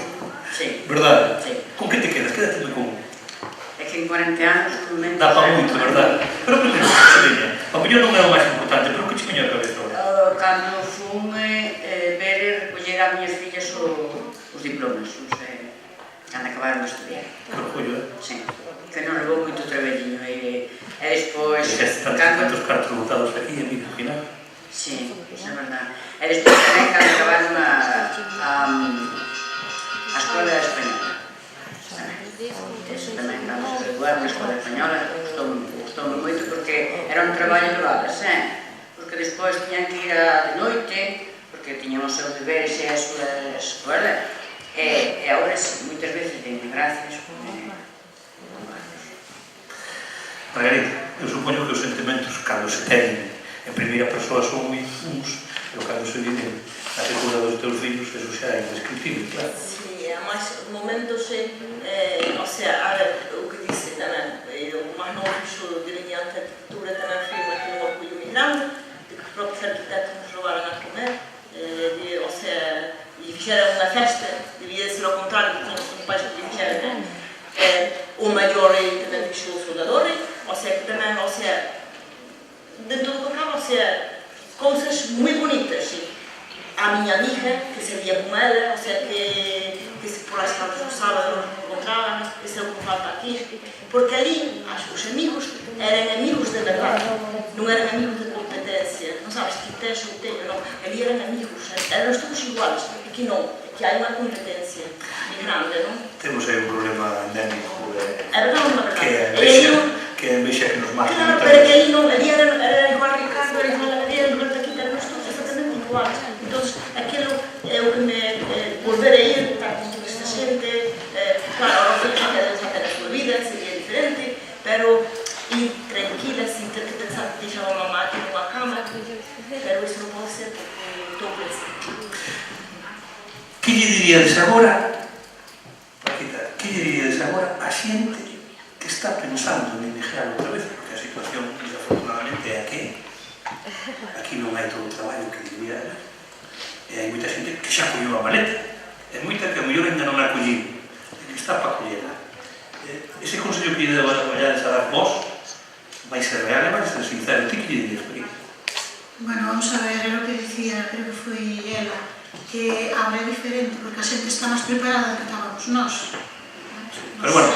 Speaker 3: Sí.
Speaker 1: Verdade?
Speaker 3: Sí.
Speaker 1: Con que te quedas? Quédate moi común.
Speaker 3: É que en 40 anos, momentos...
Speaker 1: Dá para moito, verdade? Pero que te diña? A mellor non é o máis importante, pero que che viña a cabeza agora?
Speaker 3: Cando fun ver recoller a miñas fillas os diplomas, cando acabaron de estudiar.
Speaker 1: Que orgullo,
Speaker 3: Sí, que non levou moito traballiño e despois...
Speaker 1: Tantos cartos botados aquí e mira, ao final.
Speaker 3: Sí, é verdade. E despois tamén cando acabaron a Escola Española. Eso tamén, cando se graduaron a Escola Española, gustoume moito porque era un traballo de vagas, porque despois tiñan que ir de noite, porque tiñan os seus deberes e a súa escola, e agora moitas veces den gracias.
Speaker 1: Margarita, eu supoño que os sentimentos, cando se ten en primeira persoa, son moi uns, pero cando se viven a figura dos teus fillos, eso xa é indescriptible, claro.
Speaker 4: Sí, además, momentos, o sea, ahora, o que dice tamén, o máis novo fixo de liñante arquitectura tamén foi un orgullo moi grande, de que os propios arquitectos nos robaran a comer, o sea, e fixeran unha festa, debía de ser ao contrario, que tínhamos un país que fixeran, o maior tamén fixo o soldador, o sea, que tamén, o sea, dentro do que acaba, o sea, cousas moi bonitas, sí. A miña amiga, que se vía con ela, o sea, que se por as tardes do sábado nos encontraban, ese é o que falta aquí, porque ali os amigos eran amigos de verdade, non eran amigos de competencia, non sabes, que tes ou teño, non, ali eran amigos, eran todos iguales, aquí non, aquí hai unha competencia moi grande, non?
Speaker 1: Temos aí un problema endémico,
Speaker 4: É verdade, non é
Speaker 1: verdade? Que é a envexa que nos mata.
Speaker 4: Claro, pero que ali non, ali era igual Ricardo, era igual Taquita, eran todos exactamente iguales. Entón, aquilo é o que me volver a ir, estar con toda esta xente, claro, ahora foi que facer a súa vida, sería diferente, pero ir tranquila, sin ter que pensar que deixaba unha máquina ou a cama, pero iso non pode ser porque estou presente.
Speaker 1: Que lle diríades agora, Paquita, que lle diríades agora a xente que está pensando en emigrar outra vez, porque a situación, desafortunadamente, é a que aquí non hai todo o traballo que debería haber, e hai moita xente que xa colleu a maleta, e moita que a mellor ainda non a colliu, e que está para collela. Ese consello que lle vayades a dar vos vai ser real e vai ser sincero. Ti que lle dirías, Paquita?
Speaker 2: Bueno, vamos a ver, era o que dicía, creo que foi ela, que ahora é diferente, porque a xente está máis preparada do que estábamos nós.
Speaker 1: Pero bueno,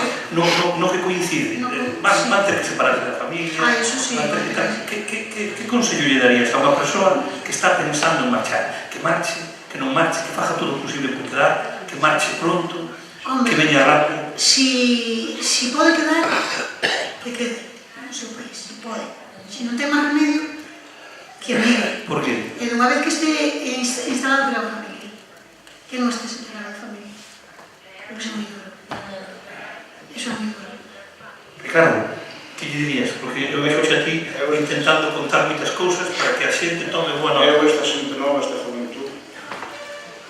Speaker 1: no que coincide, van ter que separarse da familia,
Speaker 2: eso sí.
Speaker 1: Que consello lle darías a unha persoa que está pensando en marchar? Que marche, que non marche, que faja todo o posible por quedar, que marche pronto, que veña rápido?
Speaker 2: Si pode quedar, que quede no seu país, si pode. Si non ten máis remedio, que emigre.
Speaker 1: Por que?
Speaker 2: E dunha vez que este instalado pela familia, que non estés instalado a familia, porque se moi duro. Eso é moi duro.
Speaker 1: Ricardo, que lle dirías? Porque eu vexo a ti intentando contar moitas cousas para que a xente tome boa nota.
Speaker 5: Eu esta xente nova, esta juventud,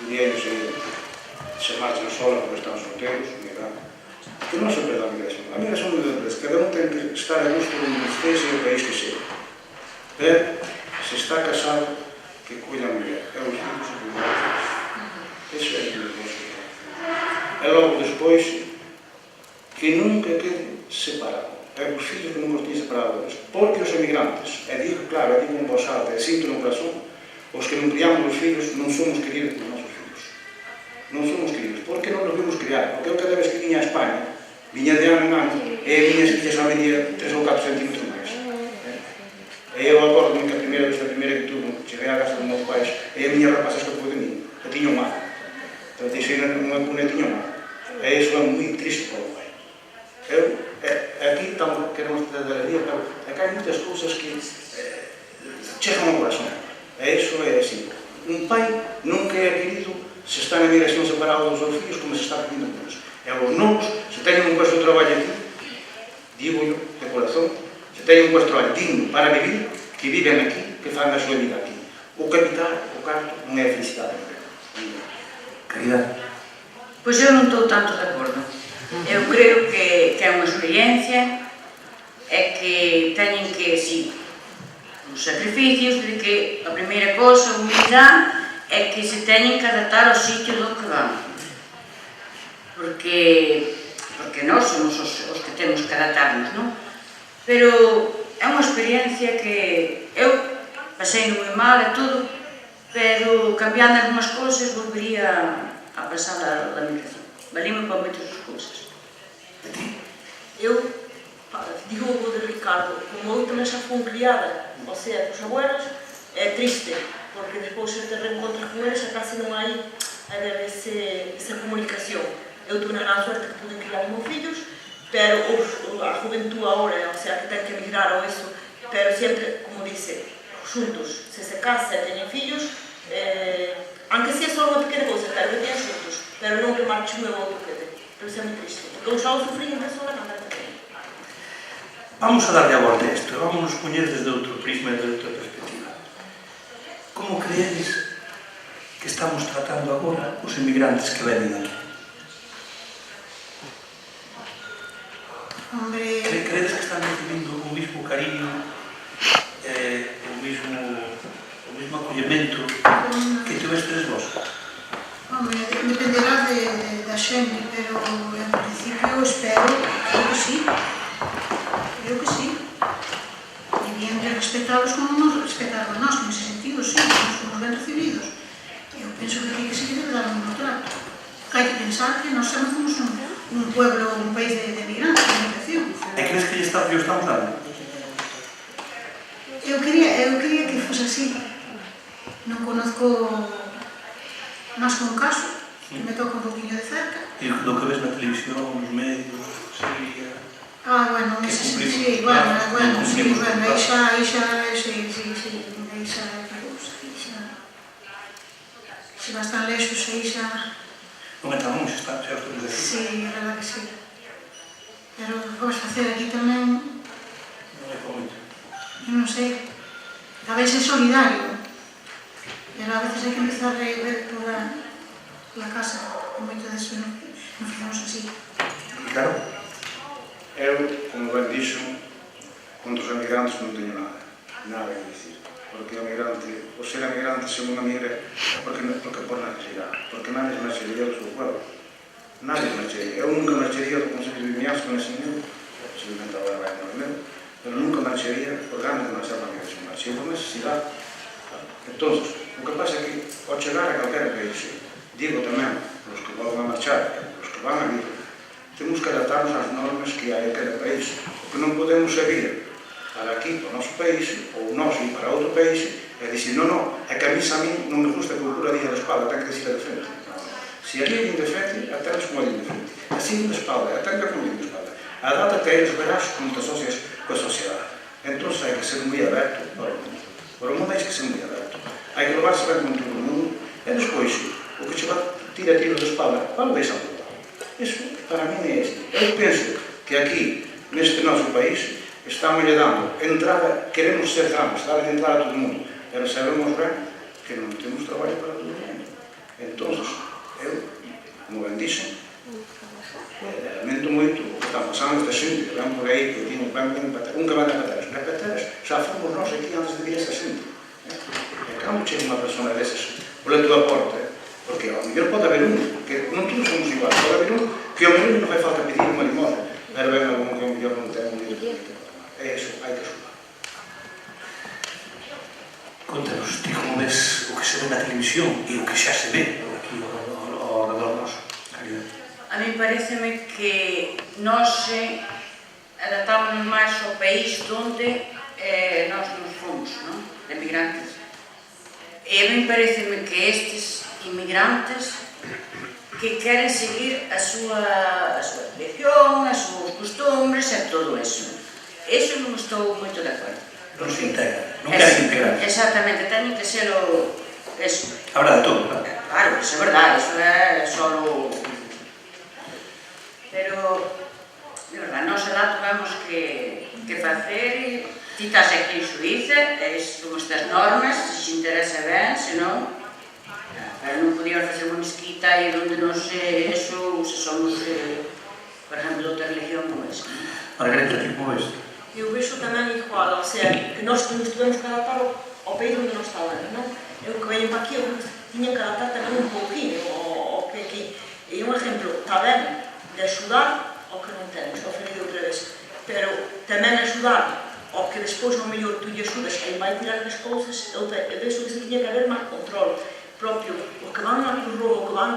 Speaker 5: diría se marchan sola porque están solteiros, mira, que non se perda a migración. A migración non é cada un ten que estar a gusto onde estés e o país que seja. Ver se está casado, que cuida a muller, é os hijos e cuidados. Eso é o que nos gusta. E logo despois, que nunca quede separado. os fillos que non os tiñen separadores, porque os emigrantes, e digo claro, e digo en voz alta, e sinto no corazón, os que non criamos os fillos non somos queridos por nosos fillos. Non somos queridos, porque non nos vimos criar, porque eu cada vez que viña a España, viña de ano en ano, e a miñas fillas a medía 3 ou 4 centímetros máis. E eu acordo que a primeira que tuve, cheguei a casa dos meus pais, e a miña rapaza escapou de mí, que tiña un ano. Então, deixei unha cuna e tiña un ano. E iso é moi triste para o pai. Aquí queremos ter de alegría, pero aquí hai moitas cousas que chegan ao corazón. E iso é así. Un pai nunca é querido se está na migración separado dos seus fillos como se está pedindo por eles. E os novos, se teñen un puesto de traballo aquí, digo de corazón, se teñen un puesto de traballo digno para vivir, que viven aquí, que fan a súa vida aquí. O capital, o carto, non é a felicidade.
Speaker 1: Caridade.
Speaker 3: Pois eu non estou tanto de acordo. Eu creo que é unha experiencia e que teñen que, sí, os sacrificios de que a primeira cosa, a humildade, é que se teñen que adaptar ao sitio do que van. Porque nós somos os que temos que adaptarnos, non? Pero é unha experiencia que eu pasei moi mal e todo, pero cambiando algunhas cousas volvería a pasar a migración. Valíme para moitas cousas.
Speaker 4: Eu digo o de Ricardo, como eu tamén xa fui criada, ou sea, cos abuelos, é triste, porque despois de te reencontras con eles, xa casi non hai esa comunicación. Eu tuve na gran suerte que pude criar meus fillos, pero a juventud agora, o sea, que ten que emigrar ou eso, pero sempre, como dice, xuntos, se casa e teñen fillos, aunque sea só unha pequena cousa, pero que teñen xuntos, pero non que marche un e o outro quede. Pero isso é moi triste, porque eu xa o sufrí en persona cando era pequena.
Speaker 1: Vamos a darlle a volta a isto, vamos nos poñer desde outro prisma e desde outra perspectiva. Como creedes que estamos tratando agora os emigrantes que venen aquí? Creedes que están recibindo o mismo cariño, o mismo acollemento que tivestes vos?
Speaker 2: Hombre, dependerá da xente, pero en principio espero que sí. Creo que sí. Debían de respetados como nos respetaron a nós, en ese sentido, sí, nos somos ben recibidos. Eu penso que hai que seguir de dar un trato. Hai que pensar que nós somos un pueblo, un país de migrantes, de migración.
Speaker 1: E crees que yo estamos dando?
Speaker 2: Eu quería que fose así. Non conozco máis que un caso, que me toca un poquinho de cerca.
Speaker 1: E do que ves na televisión, nos medios, sería...
Speaker 2: Bueno, aí xa, aí xa bastan lexos, aí xa...
Speaker 1: Non é tan longe, xa os temos aquí.
Speaker 2: Sí, é verdad que sí. Pero o que vamos facer aquí tamén...
Speaker 1: Non é por moito.
Speaker 2: Non sei, talvez é solidario, pero a veces hai que empezar a ver toda a casa, con moito deso non facemos así.
Speaker 1: Claro.
Speaker 5: Eu, como ben dixo, contra os emigrantes non teño nada a dicir. Porque o ser emigrante, se un emigra, porque por necesidade, porque nadie marcharía do seu pueblo. Nadie marcharía. Eu nunca marcharía do Consello de Vimianzo con ese meu, posiblemente agora vai no meu, pero nunca marcharía por ganas de marchar para a migración, marcharía por necesidade. Entón, o que pasa é que, ao chegar a calquera país, digo tamén, os que van a marchar, os que van a vir, temos que adaptarnos ás normas que hai en cada país. O que non podemos é vir para aquí, para o noso país, ou nós ir para outro país, e dicir, non, é que a mí non me gusta a cultura día da espalda, ten que decir de frente. Se a línea de frente, a tenes como a línea de frente. Así de espalda, a tenes como a línea de espalda. Adáptate a eles, verás como te asocias coa sociedade. Entón, hai que ser moi aberto para o mundo. Para o mundo hai que ser moi aberto. Hai que levarse ben con todo o mundo, e despois, o que che va tira tiro de espalda, qual vais a probar? Iso, para mí, é este. Eu penso que aquí, neste noso país, estamos lle dando entrada, queremos ser tramos, dar entrada a todo o mundo, pero sabemos ben que non temos traballo para todo o mundo. Entón, eu, como ben dixen, lamento moito o que está pasando esta xente que van por aí, que digo, un que van a pateras. As pateras xa fomos nós aquí antes de vir esta xente. E cando chega unha persona desas pola tua porta, porque ao mellor pode haber un, que non todos somos iguais, pode haber un que ao mellor non fai falta pedir unha limosna, Pero ven algún que mellor non ten un líder político. É iso, hai que sumar.
Speaker 1: Contanos, ti como ves o que se ve na televisión e o que xa se ve aquí ao redor noso?
Speaker 3: A mí pareceme que nós adaptámonos máis ao país onde nós nos fomos, non? De migrantes. E a mí pareceme que estes inmigrantes que queren seguir a súa religión, as súas costumbres e todo eso. Eso non estou moito de acordo.
Speaker 1: Non se integra, non queren integrar.
Speaker 3: Exactamente, teñen que ser eso.
Speaker 1: Habrá de todo, claro.
Speaker 3: Claro, eso é verdade, eso é solo... Pero, de verdade, nós alá tuvemos que facer, ti estás aquí en Suíza, como estas normas, se te interesa ben, se non, pero non podíamos facer unha mesquita aí onde nos, eso, se somos, por exemplo, de outra religión como esa.
Speaker 1: Margarita, ti como ves?
Speaker 4: Eu vexo tamén igual, o sea, que nós nos tivemos que adaptar ao país onde nós estábamos, non? Eu que veño para aquí, eu tiña que adaptar tamén un pouquinho ao que aquí. E un exemplo, está ben de axudar ao que non temos, ofendido outra vez, pero tamén axudar ao que despois no mellor tú lle axudas e vai tirar as cousas, eu penso que se tiña que haber máis control propio, os que van na Cruz Roja, o que van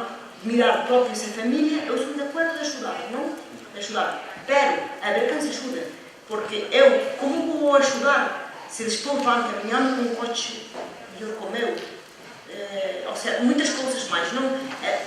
Speaker 4: mirar propios e familia, eu son de acordo de axudar, non? De axudar, pero a ver quen se axuda. Porque eu, como vou axudar se despois van caminhando con un coche mellor co meu? O sea, moitas cousas máis, non?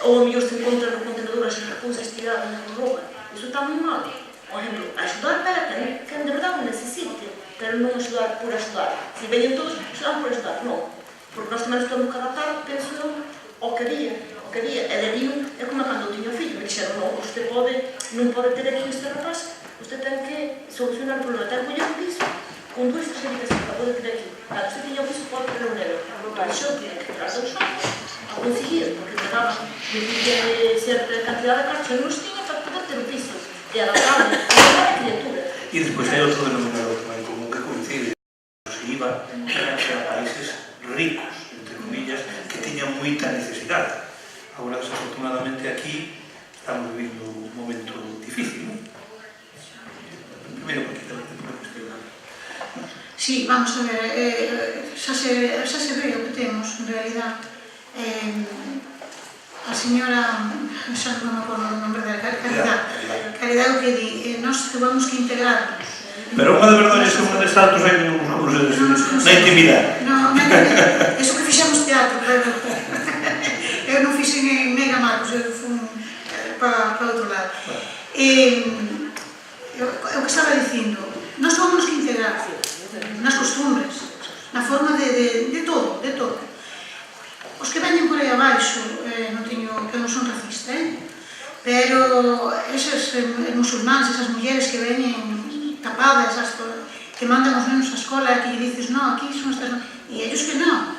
Speaker 4: Ou a mellor se encontra no contenedor as cousas tiradas na roupa. Iso está moi mal. Por exemplo, axudar para quen de verdade o necesite, pero non axudar por axudar. Se veñen todos, axudar por axudar, non. Porque nós tamén estamos que adaptar, penso eu, ao que había. E de aí é como cando eu tiño fillo, me dixeron, non, vostede non pode ter aquí este rapaz, usted ten que solucionar o problema, ten que coller un piso con 2 habitacións para poder ter aquí. Claro, usted tiña un piso para ter un euro. Para iso tiene que tirar 2 anos a conseguir, porque pagaba de certa cantidad de cartos, non os tiña para poder ter un piso e adaptarme a cada criatura.
Speaker 1: E despois hai outro denominador tamén común que coincide. Se iba a países ricos, entre comillas, que tiñan moita necesidade. Agora, desafortunadamente, aquí estamos vivindo un momento difícil, non? Primeiro, Paquita,
Speaker 2: Sí, vamos a ver, xa se ve o que temos, en realidad. A señora, xa non me acordo o nombre dela, Caridad, o que di, nós tuvamos que integrarnos.
Speaker 1: Pero unha de verdade é unha de saltos aí na intimidade.
Speaker 2: Non, eso que fixemos teatro, pero eu non fixen en Mega Marcos, eu fui para outro lado. O que estaba dicindo, nós tuvamos que integrar nas costumbres, na forma de todo, de todo. Os que veñen por aí abaixo, non teño que non son racista, pero eses musulmáns, esas mulleres que veñen tapadas, que mandan os nenos á escola, que lle dices, non, aquí son estas... E ellos que non.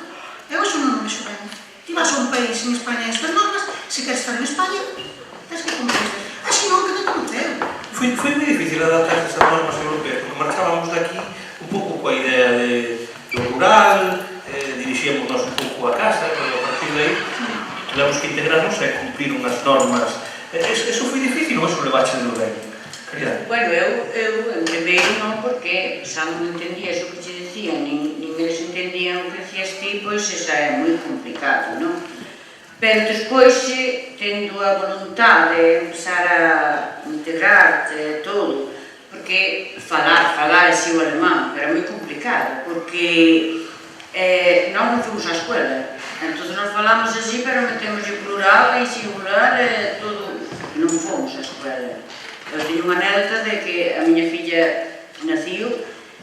Speaker 2: Eu eso non me vexo ben. Ti vas a un país en España estas normas, se queres estar en España, tens que cumprir. Así non, que non te conteo.
Speaker 1: Foi moi difícil adaptar esas normas europeas, porque marchábamos daqui un pouco coa idea de lo rural, dirixíamos nós un pouco a casa, pero a partir de aí tivemos que integrarnos e cumprir unhas normas. Eso foi difícil ou eso levache de lo ben? Caridad?
Speaker 3: Bueno, eu en primeiro non, porque xa non entendía eso que te dicían, nin eles entendían o que dicías ti, pois xa é moi complicado, non? Pero despois, tendo a voluntad de empezar a integrarte e todo, porque falar así o alemán era moi complicado, porque nós non fomos á escola, entón nós falamos así, pero metemos o plural e singular e todo, non fomos á escola. Eu teño unha anécdota de que a miña filla naciu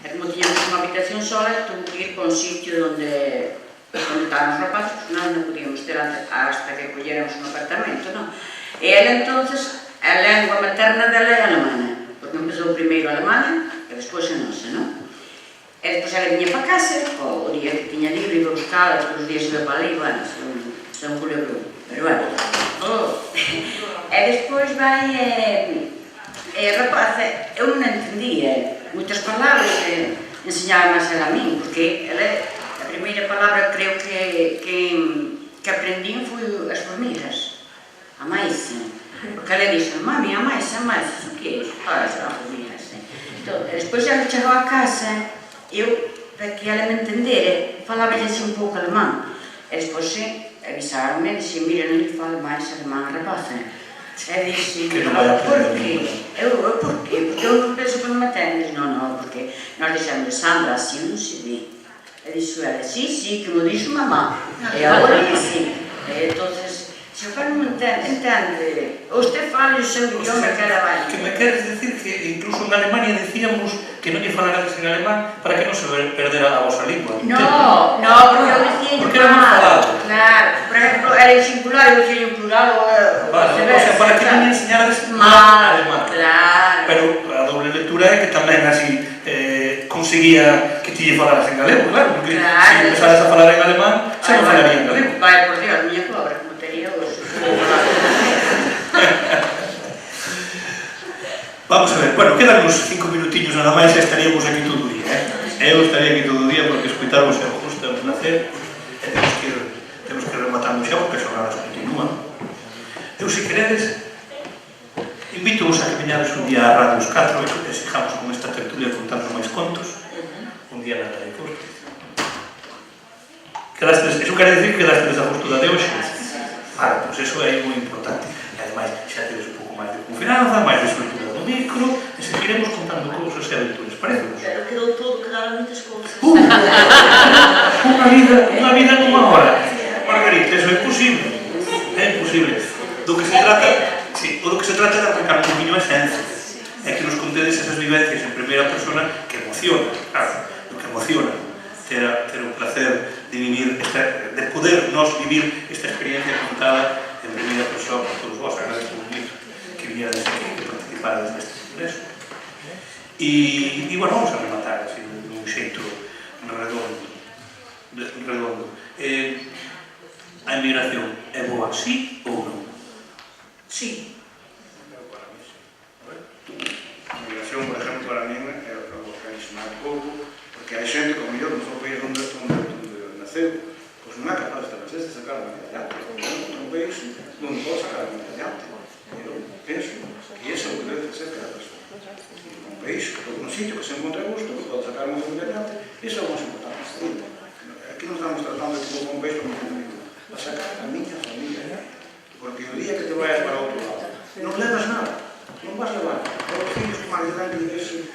Speaker 3: e como tiñamos unha habitación sola, tuvo que ir para un sitio onde estaban os rapaces, porque nós non podíamos ter hasta que colléramos un apartamento, non? E ela, entonces, a lengua materna dela é alemana, porque empezou primeiro a alemana e despois a nosa, non? E despois ela viña para casa, o día que tiña libre, iba a buscar, todos os días iba para ali, bueno, son culebro, pero bueno. E despois vai, rapaz, eu non entendía moitas palabras, enseñaba máis ela a min, porque ela, a primeira palabra creo que aprendín foi as formigas. a máis, porque ela dixo, mami, a máis, iso que é? Xa non podía, entón, despois xa chegou a casa, eu, para que ela me entendera, falaba así un pouco alemán, e despois avisaronme, dixen, mira, non lle falo máis alemán a rapaza, e dixen, por qué? Por qué? Porque eu non penso que non me atendes, non, porque nós dixemos, Sandra, así non se ve. E dixo ela, sí, que me dixo mamá. E agora que sí. Entonces, se o pai non me entende, usted fala o seu idioma que ela vai.
Speaker 1: Que me queres decir que incluso en Alemania decíamos que non lle falarades en alemán para que non se perdera a vosa lingua.
Speaker 3: No, porque eu decía
Speaker 1: porque era máis falado.
Speaker 3: Claro, por exemplo, era en singular, eu decía en plural,
Speaker 1: vale, o sea, para que non lle enseñarades alemán.
Speaker 3: Claro.
Speaker 1: Pero a doble lectura é que tamén así conseguía que ti lle falaras en galego, claro, porque se empezaras a falar en alemán, xa non falaría en galego.
Speaker 3: Vai, por Dios, miña pobre, como tería os...
Speaker 1: Vamos a ver, bueno, quedan uns 5 minutiños nada máis e estaríamos aquí todo o día, Eu estaría aquí todo o día porque escuitarvos é un gusto, é un placer e temos que ir rematando xa porque as jornadas continúan. Eu, se queredes, invito-vos a que veñades un día a Radio 4 e que sigamos con esta tertulia contando máis contos un día na Tele Corte. Eso quere decir que quedastes a gusto da de hoxe? Vale, pois eso é moi importante e ademais xa tedes un pouco máis de confianza, máis de soltura do micro e seguiremos contando cousas e aventuras, parece?
Speaker 4: Pero quedou todo, quedaron moitas cousas.
Speaker 1: Unha vida nunha hora. Margarita, eso é imposible. É imposible. Do que se trata, sí, o do que se trata é de arrancar un poquinho a esencia. É que nos contedes esas vivencias en primeira persona que emociona, claro, o que emociona. Ter o placer de vivir, de poder nos vivir esta experiencia contada en primeira persona por todos vos. Agradezco moito que viñerades aquí, que participarades neste congreso. E, bueno, vamos a rematar así, dun xeito redondo. A emigración é boa, sí ou non?
Speaker 2: Sí.
Speaker 5: A migración, por exemplo, para mí é algo clarísimo pouco, porque hai xente como yo, no seu país onde naceu, pois non é capaz de sacar a vida adiante. Non país non pode sacar a vida adiante. Eu penso que ese é o que debe ser cada persona. Un país, un sitio que se encontre a gusto, que pode sacar a vida adiante, iso é o máis importante. Aquí nos estamos tratando de como un país como un amigo, a sacar a miña familia, porque o día que te vayas para outro lado, non levas nada, non vas levar. Os fillos que máis grande dese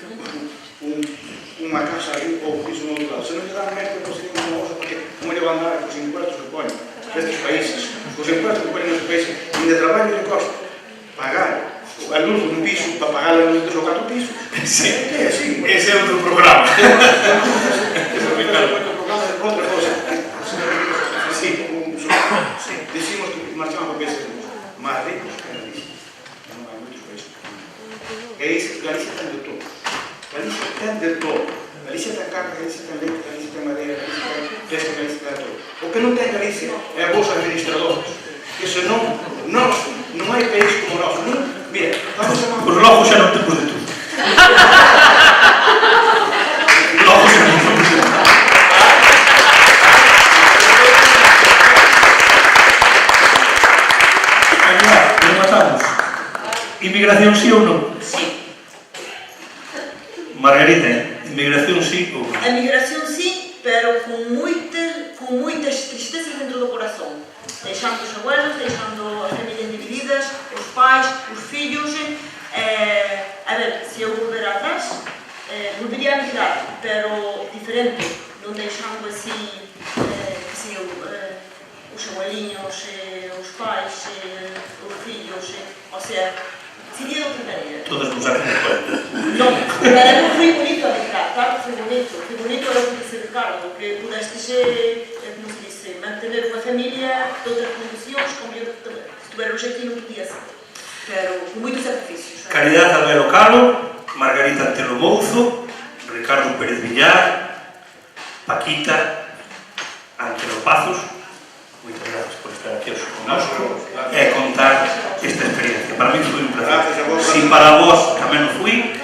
Speaker 5: unha casa aí ou un piso no outro lado. Se non lle dan merda, non se digan unha cosa, porque como lle van dar os impuestos que ponen nestes países, os impuestos que ponen nestes países, e de traballo lle costa pagar a luz dun piso para pagar a luz dos 4 pisos.
Speaker 1: Sí, ese é outro programa.
Speaker 5: Ese é outro programa de outra cosa. Sí, decimos que marchamos a países máis ricos que Galicia. Non hai moitos países. Galicia ten de todo. Galicia ten de todo. Galicia ten carne, Galicia ten leite, Galicia ten madeira, Galicia ten pesca, Galicia ten todo. O que non ten Galicia é a bolsa administradores. Que senón, non hai país como nós. Mira, vamos a...
Speaker 1: Os lojos xa non temos de todo. Lojos xa non temos de todo. Rematamos. Inmigración sí ou non?
Speaker 3: Sí.
Speaker 1: Margarita, inmigración sí ou non?
Speaker 4: A migración sí, pero con moitas tristezas dentro do corazón. Deixando os abuelos, deixando as familias divididas, os pais, os fillos. A ver, se eu volver atrás, volvería a migrar, pero diferente, non deixando así, os abueliños, os pais, os fillos, o sea, sería de outra maneira.
Speaker 1: Todos nos hacen de cuenta.
Speaker 4: Non, pero foi bonito a migrar, claro, foi bonito é o que dice Ricardo, que pudeste como se dice, mantener unha familia de outras condicións, como eu estuveron aquí non podía ser, pero con moitos sacrificios.
Speaker 1: Caridad Albero Calo, Margarita Antelo Mouzo, Ricardo Pérez Villar, Paquita Antelo Pazos, moitas gracias por estar aquí hoxe connosco e contar esta experiencia. Para mí foi un placer. Si para vos tamén o fui,